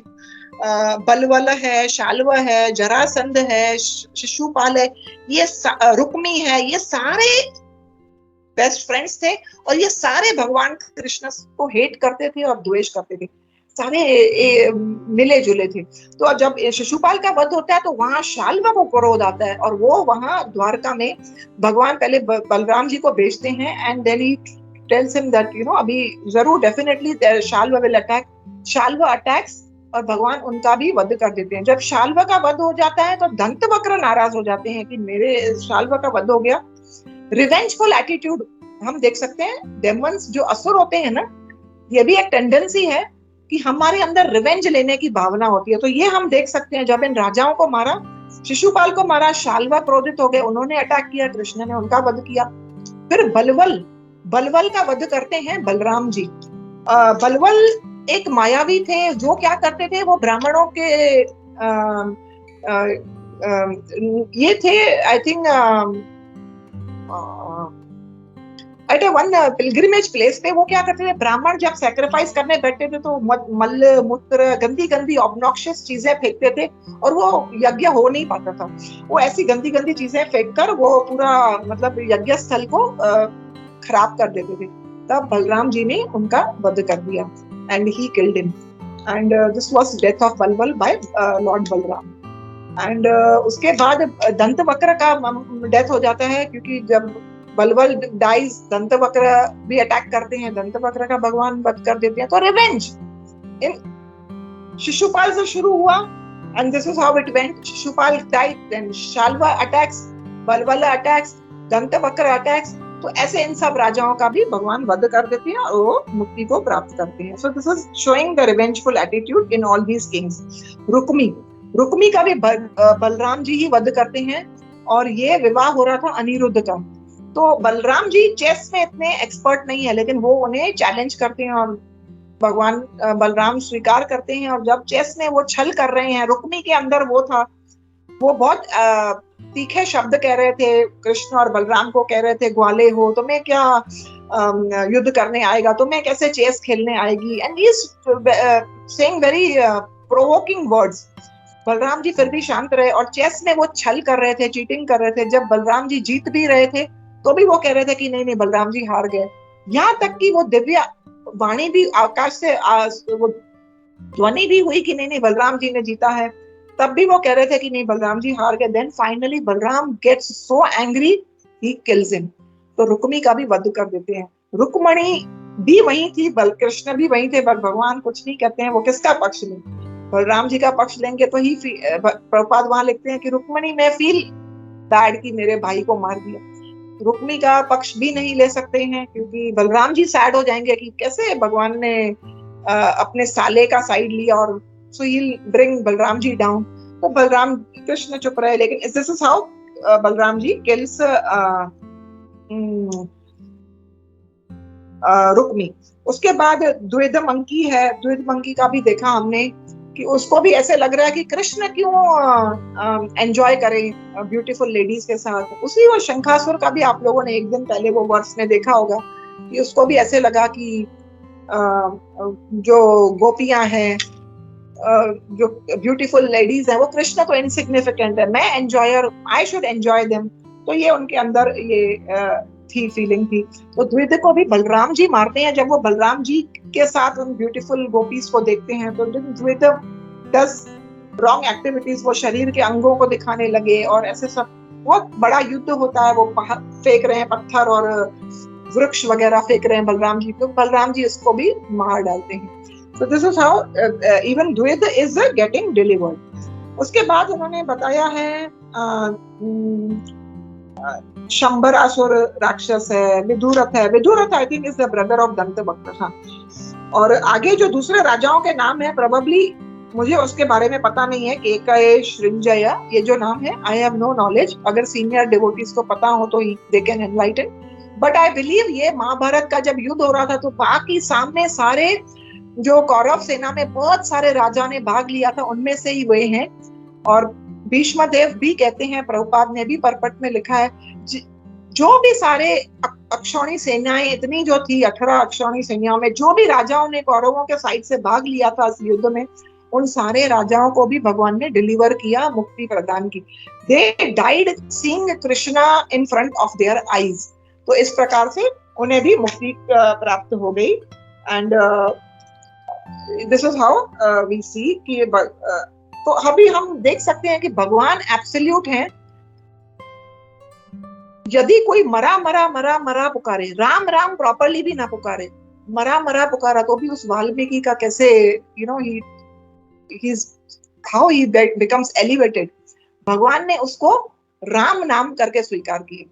बलवल है, शाल्व है, जरासंध है, शिशुपाल है, ये रुक्मी है, ये सारे बेस्ट फ्रेंड्स थे, और ये सारे भगवान कृष्ण को हेट करते थे और द्वेष करते थे, सारे मिले जुले थे। तो जब शिशुपाल का वध होता है तो वहां शाल्व को क्रोध आता है, और वो वहां द्वारका में भगवान पहले बलराम जी को भेजते हैं, and then he tells him that अभी जरूर definitely Shalva will attack. Shalva attacks और भगवान उनका भी वध कर देते हैं। जब शाल्व का वध हो जाता है तो दंतवक्र नाराज हो जाते हैं कि मेरे शाल्व का वध हो गया। रिवेंजफुल एटीट्यूड हम देख सकते हैं। डेमन्स जो असुर होते हैं ना, ये भी एक टेंडेंसी है कि हमारे अंदर रिवेंज लेने की भावना होती है। तो ये हम देख सकते हैं, जब इन राजाओं को मारा, शिशुपाल को मारा, शाल्वा क्रोधित हो गए, उन्होंने अटैक किया, कृष्ण ने उनका वध किया। फिर बलवल, बलवल का वध करते हैं बलराम जी। बलवल एक मायावी थे, जो क्या करते थे, वो ब्राह्मणों के ये थे, I think at a one pilgrimage place पे, वो क्या करते थे, ब्राह्मण जब सैक्रिफाइस करने बैठते थे तो मल मूत्र गंदी गंदी ऑब्नॉक्शियस चीजें फेंकते थे, और वो यज्ञ हो नहीं पाता था। वो ऐसी गंदी गंदी चीजें फेंक कर वो पूरा मतलब यज्ञ स्थल को खराब कर देते थे। तब बलराम जी ने उनका वध कर दिया, and he killed him, and this was death of Balvala by lord Balarama. And उसके बाद दंतवक्र का डेथ हो जाता है, क्योंकि जब बलवल डाइज, दंतवक्र भी अटैक करते हैं, दंतवक्र का भगवान वध कर देते हैं। तो रिवेंज इन शिशुपाल से शुरू हुआ, and this is how it went. Shishupala died, then Shalva attacks, Balvala attacks, Dantavakra attacks. तो ऐसे इन सब राजाओं का भी भगवान वध कर देते हैं और वो मुक्ति को प्राप्त करते हैं। So this is showing the revengeful attitude in all these Kings. Rukmi, Rukmi का भी बलराम जी ही वध करते हैं, और ये विवाह हो रहा था अनिरुद्ध का। तो बलराम जी चेस में इतने एक्सपर्ट नहीं है, लेकिन वो उन्हें चैलेंज करते हैं और भगवान बलराम स्वीकार करते हैं। और जब चेस में वो छल कर रहे हैं, रुक्मी के अंदर वो था, वो बहुत तीखे शब्द कह रहे थे, कृष्ण और बलराम को कह रहे थे, ग्वाले हो, तुम्हें क्या युद्ध करने आएगा, तुम्हें कैसे चेस खेलने आएगी, and he is saying very provoking words. Balarama ji फिर भी शांत रहे, और चेस में वो छल कर रहे थे, चीटिंग कर रहे थे। जब बलराम जी जीत भी रहे थे तो भी वो कह रहे थे कि नहीं नहीं, बलराम जी हार गए। यहाँ तक कि वो दिव्य वाणी भी आकाश से वो ध्वनि भी हुई कि नहीं नहीं, बलराम जी ने जीता है, तब भी वो कह रहे थे कि नहीं, बलराम जी हार गए। Then finally Balram gets so angry, he kills him. तो रुक्मी का भी वध कर देते हैं। रुक्मणी भी वही थी, कृष्ण भी वही थे, पर भगवान कुछ नहीं कहते हैं, वो किसका पक्ष लें। बलराम जी का पक्ष लेंगे तो ही, प्रभुपाद वहां लिखते हैं कि रुक्मणी में फील बैड कि मेरे भाई को मार दिया। रुक्मी का पक्ष भी नहीं ले सकते हैं, क्योंकि बलराम जी सैड हो जाएंगे कि कैसे भगवान ने अपने साले का साइड लिया, और so he bring Balarama ji down. तो बलराम, कृष्ण चुप रहे, लेकिन this is how Balarama ji kills Rukmi. उसके बाद द्विध मंकी है, द्विध मंकी का भी देखा हमने कि उसको भी ऐसे लग रहा है कि कृष्ण क्यों एंजॉय करें ब्यूटीफुल लेडीज के साथ। उसी वो शंखासुर का भी आप लोगों ने एक दिन पहले वो वर्ष में देखा होगा कि उसको भी ऐसे लगा कि जो गोपियां हैं, जो ब्यूटीफुल लेडीज हैं, वो कृष्ण तो इनसिग्निफिकेंट है, मैं enjoyer, I should enjoy them. तो ये उनके अंदर ये थी, फीलिंग थी। तो द्विध को भी बलराम जी मारते हैं। जब वो बलराम जी के साथ उन ब्यूटीफुल गोपीज को देखते हैं तो द्विध डज रॉन्ग एक्टिविटीज, वो शरीर के अंगों को दिखाने लगे, और ऐसे सब बहुत बड़ा युद्ध होता है। वो फेंक रहे हैं पत्थर और वृक्ष वगैरह फेंक रहे हैं बलराम जी, तो बलराम जी इसको भी मार डालते हैं। So this is how even Dwid is getting delivered. उसके बाद उन्होंने बताया है शंबरासुर राक्षस है, विदुरथ है। Vidurath I think is the brother of Dantavakra. हाँ, और आगे जो दूसरे राजाओं के नाम है, प्रोबेबली मुझे उसके बारे में पता नहीं है, केकय, श्रृंजय, ये जो नाम है, आई हैव नो नॉलेज। अगर सीनियर डिवोटीज को पता हो तो they can enlighten, but I believe ये महाभारत का जब युद्ध हो रहा था तो बाकी सामने सारे जो कौरव सेना में बहुत सारे राजा ने भाग लिया था, उनमें से ही वे हैं। और भीष्म देव भी कहते हैं, प्रभुपाद ने भी परपट में लिखा है, जो भी सारे अक्षौणी सेनाएं इतनी जो थी, 18 अक्षौणी सेनाओं में जो भी राजाओं ने कौरवों के साइड से भाग लिया था इस युद्ध में, उन सारे राजाओं को भी भगवान ने डिलीवर किया, मुक्ति प्रदान की। They died seeing Krishna in front of their eyes. तो इस प्रकार से उन्हें भी मुक्ति प्राप्त हो गई। And this is how we see कि तो अभी हम देख सकते हैं कि भगवान एब्सोल्यूट हैं। यदि कोई मरा मरा मरा मरा पुकारे, राम राम प्रॉपरली भी ना पुकारे, मरा मरा पुकारा, तो भी उस वाल्मीकि का कैसे, you know, how he becomes elevated. भगवान ने उसको राम नाम करके स्वीकार किया।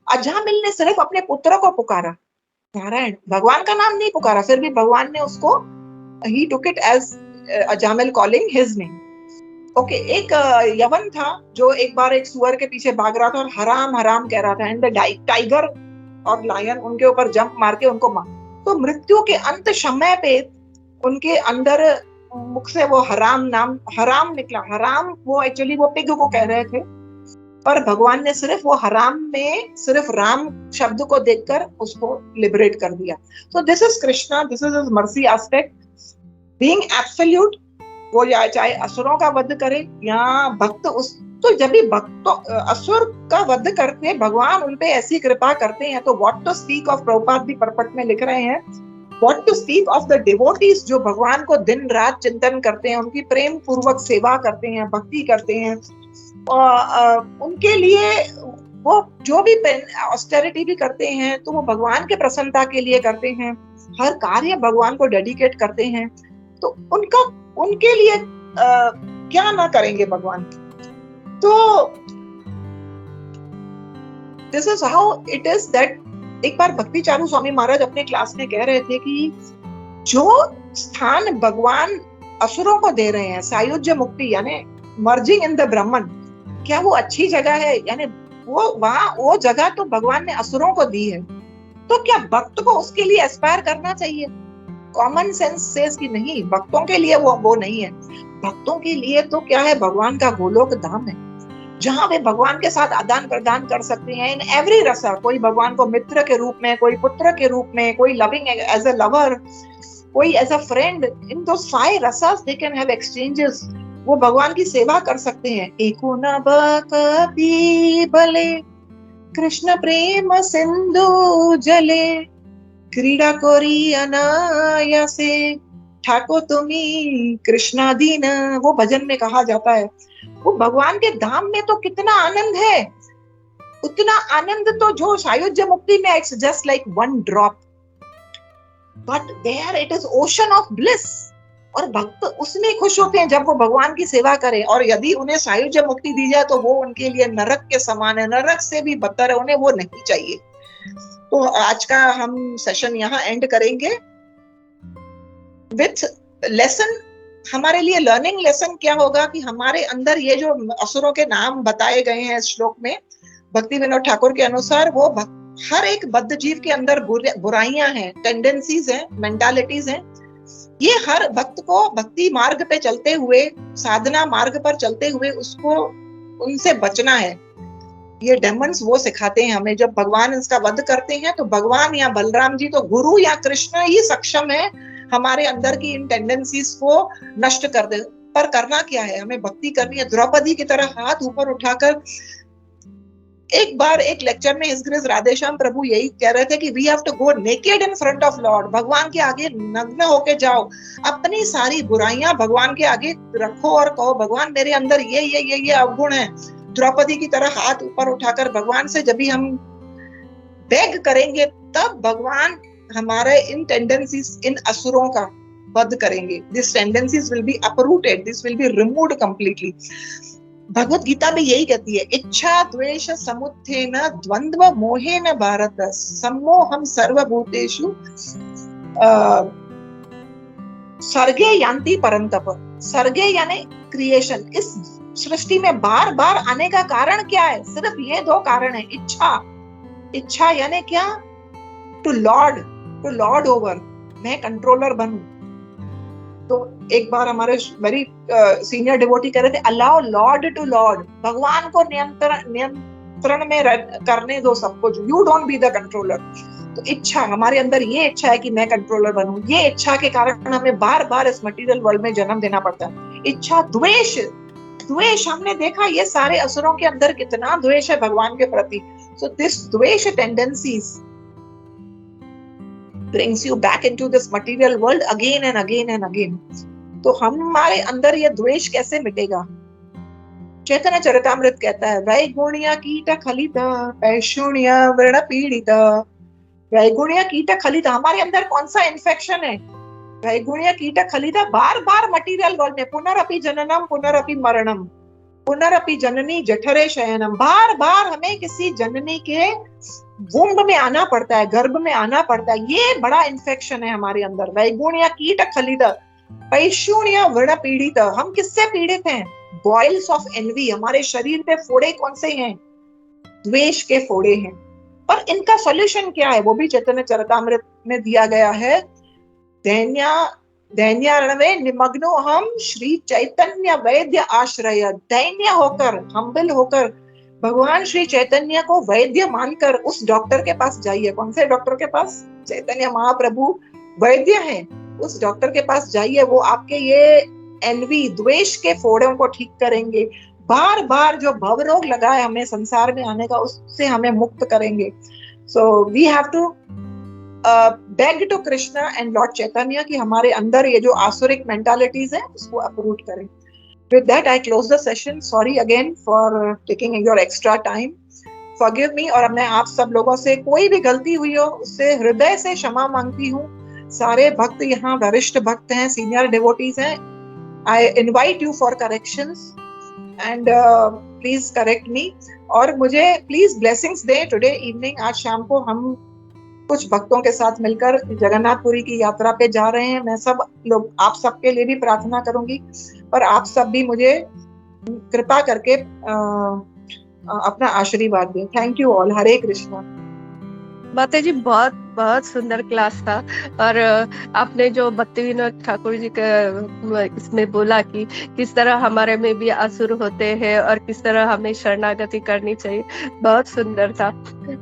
अजामिल ने सिर्फ अपने पुत्र को पुकारा, नारायण, भगवान का नाम नहीं पुकारा, फिर भी भगवान ने उसको he took it as Ajamil calling his name. Okay, एक यवन था जो एक बार एक सुअर के पीछे भाग रहा था और हराम हराम कह रहा था, एंड द टाइगर और लायन उनके ऊपर जंप मार के उनको मार, तो मृत्यु के अंत समय पे उनके अंदर मुख से वो हराम निकला। हराम वो एक्चुअली वो पिग को कह रहे थे, पर भगवान ने सिर्फ वो हराम में सिर्फ राम शब्द को देखकर उसको लिबरेट कर दिया। सो this is Krishna, this is his mercy aspect, being absolute. वो चाहे असुरों का वध करे या भक्त, उस तो जब भी भक्त असुर का वध करते भगवान उनपे ऐसी कृपा करते हैं, तो what to speak of, Prabhupada भी परपट में लिख रहे हैं, what to speak of the devotees जो भगवान को दिन रात चिंतन करते हैं, उनकी प्रेम पूर्वक सेवा करते हैं, भक्ति करते हैं, उनके लिए वो जो भी ऑस्टेरिटी भी करते हैं तो वो भगवान के प्रसन्नता के लिए करते हैं, हर कार्य भगवान को डेडिकेट करते हैं, तो उनके लिए क्या ना करेंगे भगवान। तो this is how it is that, एक बार भक्ति चारू स्वामी महाराज अपने क्लास में कह रहे थे कि जो स्थान भगवान असुरों को दे रहे हैं, सायुज्य मुक्ति यानी मर्जिंग इन द ब्रह्मन, क्या वो अच्छी जगह है? यानी वो जगह तो भगवान ने असुरों को दी है, तो क्या भक्त को उसके लिए एस्पायर करना चाहिए? कॉमन सेंस सेज कि नहीं, भक्तों के लिए वो नहीं है। भक्तों के लिए तो क्या है, भगवान का गोलोक धाम है, जहां वे भगवान के साथ आदान प्रदान कर सकते हैं इन एवरी रसा। कोई भगवान को मित्र के रूप में, कोई पुत्र के रूप में, कोई लविंग एज अ लवर, कोई एज अ फ्रेंड। इन दो 5 rasas they can have exchanges. वो भगवान की सेवा कर सकते हैं। एको न कभी भले कृष्ण प्रेम सिंधु जले, क्रीड़ा कोरी अनायासे ठाको तुम्ही कृष्णाधीन, वो भजन में कहा जाता है। वो भगवान के धाम में तो कितना आनंद है, उतना आनंद तो जो सायुज्य मुक्ति में it's just like 1 drop, but there it is ocean of bliss. और भक्त उसमें खुश होते हैं जब वो भगवान की सेवा करें, और यदि उन्हें सायुज्य मुक्ति दी जाए तो वो उनके लिए नरक के समान है, नरक से भी बदतर है, उन्हें वो नहीं चाहिए। तो आज का हम सेशन यहाँ एंड करेंगे विथ लेसन। हमारे लिए लर्निंग लेसन क्या होगा कि हमारे अंदर ये जो असुरों के नाम बताए गए हैं इस श्लोक में, भक्ति विनोद ठाकुर के अनुसार, वो हर एक बद्ध जीव के अंदर बुराइयां हैं, टेंडेंसीज हैं, मेंटालिटीज हैं। ये हर भक्त को भक्ति मार्ग पे चलते हुए, साधना मार्ग पर चलते हुए उसको उनसे बचना है। ये डेमन्स वो सिखाते हैं हमें। जब भगवान इसका वध करते हैं तो भगवान या बलराम जी, तो गुरु या कृष्ण ही सक्षम है हमारे अंदर की इन टेंडेंसीज को नष्ट कर दे। पर करना क्या है, हमें भक्ति करनी है। द्रौपदी की तरह हाथ ऊपर उठाकर, एक बार एक लेक्चर में हिज ग्रेस राधेश्याम प्रभु यही कह रहे थे कि we have to go naked in front of lord. भगवान के आगे नग्न होके जाओ, अपनी सारी बुराइयां भगवान के आगे रखो और कहो भगवान मेरे अंदर ये अवगुण है। द्रौपदी की तरह हाथ ऊपर उठाकर भगवान से जब भी हम बेग करेंगे, तब भगवान हमारे इन टेंडेंसीज, इन असुरों का वध करेंगे। This tendencies will be uprooted, this will be removed completely. Bhagavad Gita में यही कहती है, इच्छा द्वेष समुत्थेन द्वंद्व मोहेन भारत सम्मोहम सर्वभूतेषु सर्गे यान्ति परंतप। सर्गे यानी क्रिएशन। इस सृष्टि में बार बार आने का कारण क्या है? सिर्फ ये 2 कारण है। इच्छा यानी क्या? टू लॉर्ड ओवर, मैं कंट्रोलर बनूं। तो एक बार हमारे वेरी सीनियर डिवोटी कह रहे थे, अलाउ लॉर्ड टू लॉर्ड। भगवान को नियंत्रण में करने दो सब कुछ, you don't be the controller. तो इच्छा, हमारे अंदर ये इच्छा है कि मैं कंट्रोलर बनूं। ये इच्छा के कारण हमें बार बार इस मटेरियल वर्ल्ड में जन्म देना पड़ता है। इच्छा, द्वेष हमने देखा ये सारे असुरों के अंदर कितना द्वेष है भगवान के प्रति। सो दिस द्वेष tendencies brings you back into this material world again and again and again. तो हमारे अंदर ये द्वेष कैसे मिटेगा? चैतन्य चरितामृत कहता है, वैगुण्य कीट खलित पैशुण्य वृण पीड़ित। वैगुण्य कीट खलित, हमारे अंदर कौन सा इन्फेक्शन है? वैगुण्य कीट खलित, बार बार मटीरियल वर्ल्ड में पुनरअपि जननम पुनरअपि मरणम पुनरअपि जननी जठरे शयनम। बार बार हमें किसी जननी के वुंब में आना पड़ता है, गर्भ में आना पड़ता है। ये बड़ा इन्फेक्शन है हमारे अंदर। वैगुण्य कीट खलित, पैशून्य वर्ण पीड़ित, हम किससे पीड़ित हैं? बॉइल्स ऑफ एनवी, हमारे शरीर पे फोड़े कौन से हैं? द्वेष के फोड़े हैं। पर इनका सॉल्यूशन क्या है? वो भी चैतन्य चरितामृत में दिया गया है। दैन्यारण्वे निमग्नो हम श्री चैतन्य वैद्य आश्रय। दैन्य होकर, हम्बल होकर भगवान श्री चैतन्य को वैद्य मानकर उस डॉक्टर के पास जाइए। कौन से डॉक्टर के पास? चैतन्य महाप्रभु वैद्य हैं। उस डॉक्टर के पास जाइए, वो आपके ये एनवी, द्वेष के फोड़ों को ठीक करेंगे। बार बार जो भवरोग लगा है हमें संसार में आने का, उससे हमें मुक्त करेंगे। So we have to beg to Krishna and lord Chaitanya कि हमारे अंदर ये जो आसुरिक मेंटालिटीज है उसको अपरूट करें। With that, I close the session. Sorry again for taking your extra time. Forgive me. और मैं आप सब लोगों से कोई भी गलती हुई हो उससे हृदय से क्षमा मांगती हूँ। सारे भक्त यहाँ वरिष्ठ भक्त हैं, सीनियर डिवोटीज हैं। I invite you for corrections and please correct me. और मुझे please blessings दें today evening। आज शाम को हम कुछ भक्तों के साथ मिलकर जगन्नाथपुरी की यात्रा पे जा रहे हैं। मैं सब लोग, आप सबके लिए भी प्रार्थना करूंगी, पर आप सब भी मुझे कृपा करके अपना आशीर्वाद दें। Thank you all. Hare Krishna. माता जी, बहुत बहुत सुंदर क्लास था। और आपने जो भक्तिविनोद ठाकुर जी का इसमें बोला कि किस तरह हमारे में भी असुर होते हैं और किस तरह हमें शरणागति करनी चाहिए, बहुत सुंदर था।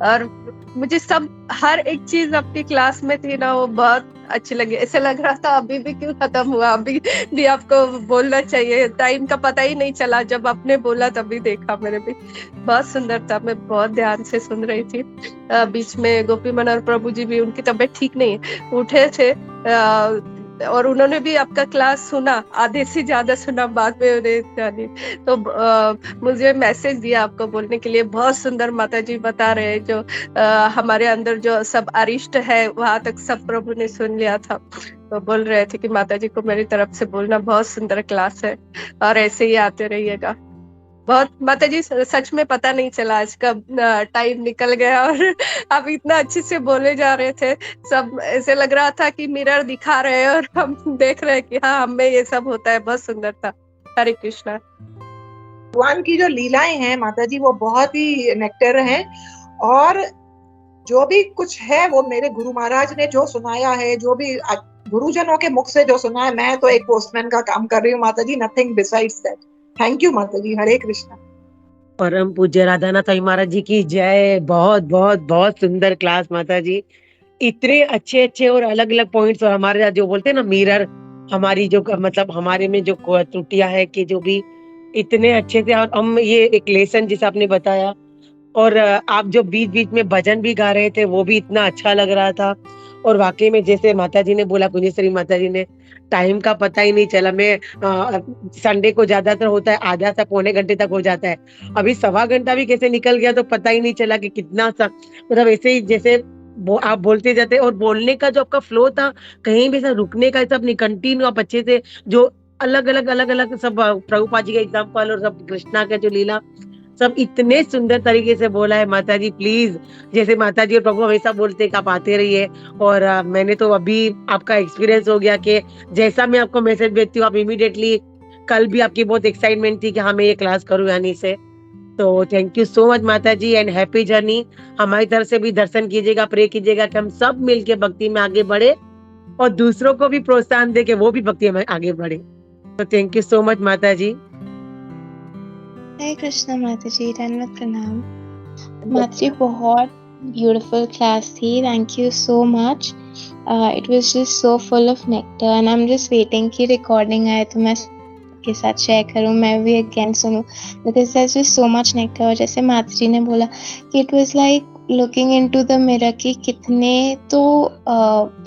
और मुझे सब हर एक चीज अपनी क्लास में थी ना, वो बहुत अच्छी लगी। ऐसे लग रहा था अभी भी क्यों खत्म हुआ, अभी भी आपको बोलना चाहिए। टाइम का पता ही नहीं चला, जब आपने बोला तभी देखा मैंने भी। बहुत सुंदर था, मैं बहुत ध्यान से सुन रही थी। बीच में गोपी मन और प्रभु जी भी, उनकी तबीयत ठीक नहीं है, उठे थे और उन्होंने भी आपका क्लास सुना, आधे से ज्यादा सुना, बाद में उन्हें जानी। तो मुझे मैसेज दिया आपको बोलने के लिए। बहुत सुंदर माता जी बता रहे हैं, जो हमारे अंदर जो सब अरिष्ट है वहां तक सब प्रभु ने सुन लिया था। तो बोल रहे थे कि माता जी को मेरी तरफ से बोलना, बहुत सुंदर क्लास है और ऐसे ही आते रहिएगा। बहुत माता जी, सच में पता नहीं चला आज कब टाइम निकल गया, और आप इतना अच्छे से बोले जा रहे थे। सब ऐसे लग रहा था कि मिरर दिखा रहे हैं और हम देख रहे हैं कि हाँ, हमें ये सब होता है। बहुत सुंदर था। हरे कृष्णा। भगवान की जो लीलाएं हैं माता जी, वो बहुत ही नेक्टर हैं। और जो भी कुछ है वो मेरे गुरु महाराज ने जो सुनाया है, जो भी गुरुजनों के मुख से जो सुना है, मैं तो एक पोस्टमैन का काम कर रही हूँ माता जी, nothing besides that. Thank you माता जी। हरे कृष्णा। परम पूज्य राधानाथ आई महाराज जी की जय। बहुत बहुत बहुत सुंदर क्लास माता जी, इतने अच्छे अच्छे और अलग अलग पॉइंट्स। और हमारे जो बोलते हैं ना मिरर, हमारी जो मतलब हमारे में जो त्रुटियां है कि जो भी इतने अच्छे से। और हम ये एक लेसन जिसे आपने बताया, और आप जो बीच बीच में भजन भी गा रहे थे वो भी इतना अच्छा लग रहा था। और वाकई में जैसे माता जी ने बोला, कुंजेश्वरी माता जी ने, टाइम का पता ही नहीं चला। मैं संडे को ज्यादातर होता है आधा से पौने घंटे तक हो जाता है, अभी 1.25 घंटा भी कैसे निकल गया तो पता ही नहीं चला कि कितना सा, मतलब ऐसे ही जैसे आप बोलते जाते। और बोलने का जो आपका फ्लो था, कहीं भी सब रुकने का सब नहीं, कंटिन्यू आप अच्छे से जो अलग अलग सब प्रभुपाद जी का एग्जाम्पल और सब कृष्णा का जो लीला, सब इतने सुंदर तरीके से बोला है माता जी। प्लीज, जैसे माता जी और प्रभु हमेशा बोलते हैं कि आप आते रहिए। और मैंने तो अभी आपका एक्सपीरियंस हो गया कि जैसा मैं आपको मैसेज भेजती हूँ, आप इमीडिएटली, कल भी आपकी बहुत एक्साइटमेंट थी कि हाँ मैं ये क्लास करूँ यानी से। तो थैंक यू सो मच माता जी, एंड हैप्पी जर्नी। हमारी तरफ से भी दर्शन कीजिएगा, प्रे कीजिएगा कि हम सब मिलके भक्ति में आगे बढ़े और दूसरों को भी प्रोत्साहन दे के वो भी भक्ति में आगे बढ़े। तो थैंक यू सो मच माता जी। हरे कृष्णा माता जी, धन्यवाद, प्रणाम माता जी। बहुत ब्यूटीफुल क्लास थी, thank you so much. It was just so full of nectar and I am just waiting कि रिकॉर्डिंग आए तो मैं के साथ शेयर करूं, मैं भी अगेन सुनूं, because there is just so much nectar. और जैसे माता जी ने बोला कि it was like looking into the mirror कि कितने तो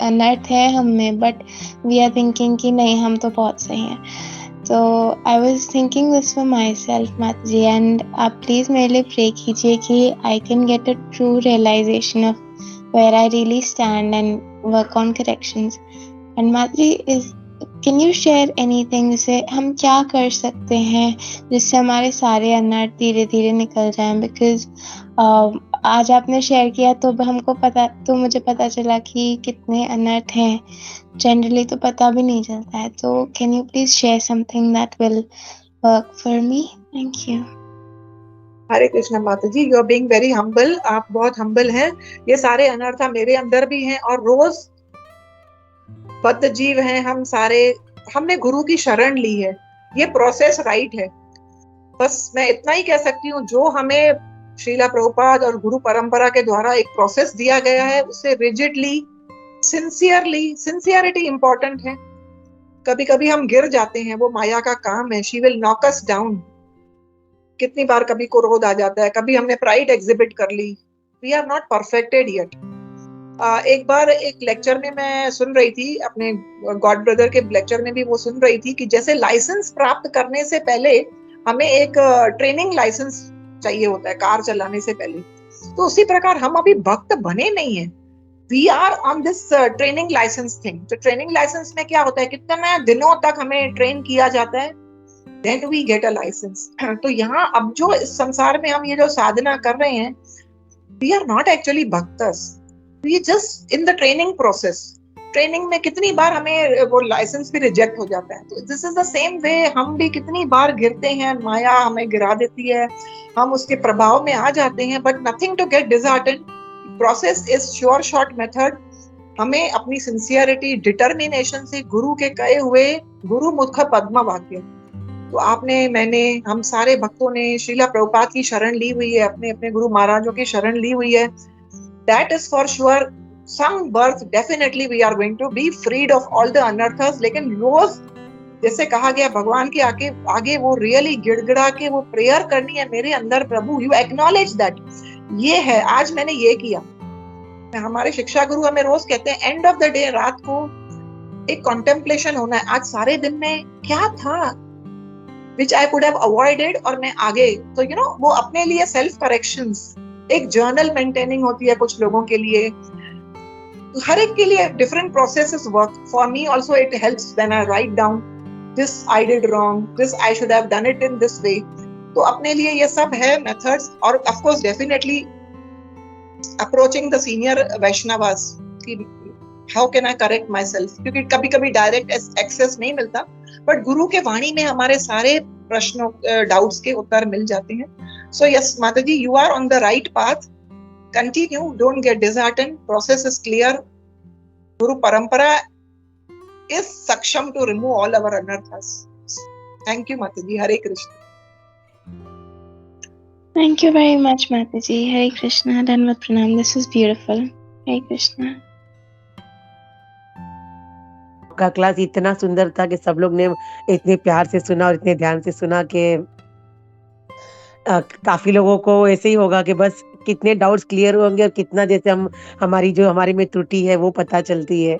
अनर्थ है हम में, बट वी आर थिंकिंग कि नहीं हम तो बहुत सही हैं। So I was thinking this for myself, Mataji, and आप please मेरे लिए pray कीजिए कि I can get a true realization of where I really stand and work on corrections. And Mataji, is can you share anything, जैसे हम क्या कर सकते हैं जिससे हमारे सारे अनर्थ धीरे धीरे निकल जाएं? बिकॉज आज आपने शेयर किया तो मुझे पता चला कि कितने अनर्थ हैं, जनरली तो पता भी नहीं चलता है. तो can you please share something that will work for me? Thank you. Hare Krishna माता जी, you are being very humble. आप बहुत हम्बल हैं. ये सारे अनर्थ मेरे अंदर भी हैं और रोज बद्ध जीव हैं हम सारे. हमने गुरु की शरण ली है. ये प्रोसेस राइट है. बस मैं इतना ही कह सकती हूँ, जो हमें श्रीला प्रभुपाद और गुरु परंपरा के द्वारा एक प्रोसेस दिया गया है, उससे रिजिडली, सिंसियरिटी इंपॉर्टेंट है. कभी कभी हम गिर जाते हैं, वो माया का काम है. She will knock us down. कितनी बार कभी क्रोध आ जाता है, कभी हमने प्राइड एग्जिबिट कर ली. We are not perfected yet. एक बार एक लेक्चर में मैं सुन रही थी, अपने गॉड ब्रदर के लेक्चर में भी वो सुन रही थी कि जैसे लाइसेंस प्राप्त करने से पहले हमें एक ट्रेनिंग लाइसेंस चाहिए होता है कार चलाने से पहले, तो उसी प्रकार हम अभी भक्त बने नहीं है. We are on this training license thing. तो ट्रेनिंग लाइसेंस में क्या होता है, कितने दिनों तक हमें ट्रेन किया जाता है, then we get a license. तो यहाँ अब जो इस संसार में हम ये जो साधना कर रहे हैं, we are not actually bhaktas. We just in the training process. Training में कितनी बार हमें वो लाइसेंस भी रिजेक्ट हो जाता है. तो this is the same way. हम भी कितनी बार गिरते हैं, माया हमें गिरा देती है, हम उसके प्रभाव में आ जाते हैं. But nothing to get disheartened. Process is sure short method. हमें अपनी सिंसियरिटी, डिटर्मिनेशन से गुरु के कहे हुए गुरु मुख पद्म वाक्य, तो आपने, मैंने, हम सारे भक्तों ने श्रीला प्रभुपाद की शरण ली हुई है, अपने अपने गुरु महाराजों की शरण ली हुई है. That is for sure. Some birth definitely we are going to be freed of all the अनर्थस. लेकिन रोज जैसे कहा गया, भगवान के आगे वो रियली गिड़गिड़ा के वो प्रेयर करनी है, मेरे अंदर प्रभु, यू एक्नॉलेज दैट ये है, आज मैंने ये किया. हमारे शिक्षा गुरु हमें रोज कहते हैं, एंड ऑफ द डे, रात को एक कॉन्टेम्पलेशन होना है. आज सारे दिन में क्या था which I could have avoided, और मैं आगे. तो वो अपने लिए सेल्फ करेक्शंस, एक जर्नल मेंटेनिंग होती है कुछ लोगों के लिए. हर एक के लिए different processes work. For me also it helps when I write down this I did wrong, this I should have done it in this way. तो अपने लिए ये सब है मेथड्स. और of course definitely approaching the senior वैष्णवास कि how can I correct myself, क्योंकि कभी कभी डायरेक्ट एक्सेस नहीं मिलता, बट गुरु के वाणी में हमारे सारे प्रश्नों, डाउट्स के उत्तर मिल जाते हैं. सो यस माता जी, you are on the right path. Continue, don't get disheartened. Process is clear. Guru parampara is सक्षम टू रिमूव ऑल अवर अनर्थस. थैंक यू माता जी. Hare Krishna. Thank you very much, Mataji. Hare Krishna, Dandavat Pranam. This is beautiful. Hare Krishna. का class इतना सुंदर था कि सब लोग ने इतने प्यार से सुना और इतने ध्यान से सुना कि काफी लोगों को ऐसे ही होगा कि बस कितने डाउट्स क्लियर होंगे और कितना जैसे हमारे में त्रुटि है वो पता चलती है.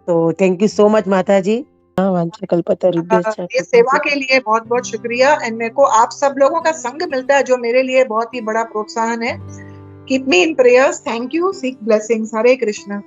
तो थैंक यू सो मच माता जी. ये सेवा के लिए बहुत बहुत शुक्रिया. एंड मेरे को आप सब लोगों का संग मिलता है, जो मेरे लिए बहुत ही बड़ा प्रोत्साहन है. Keep me in prayers. Thank you. Seek blessings. Hare Krishna.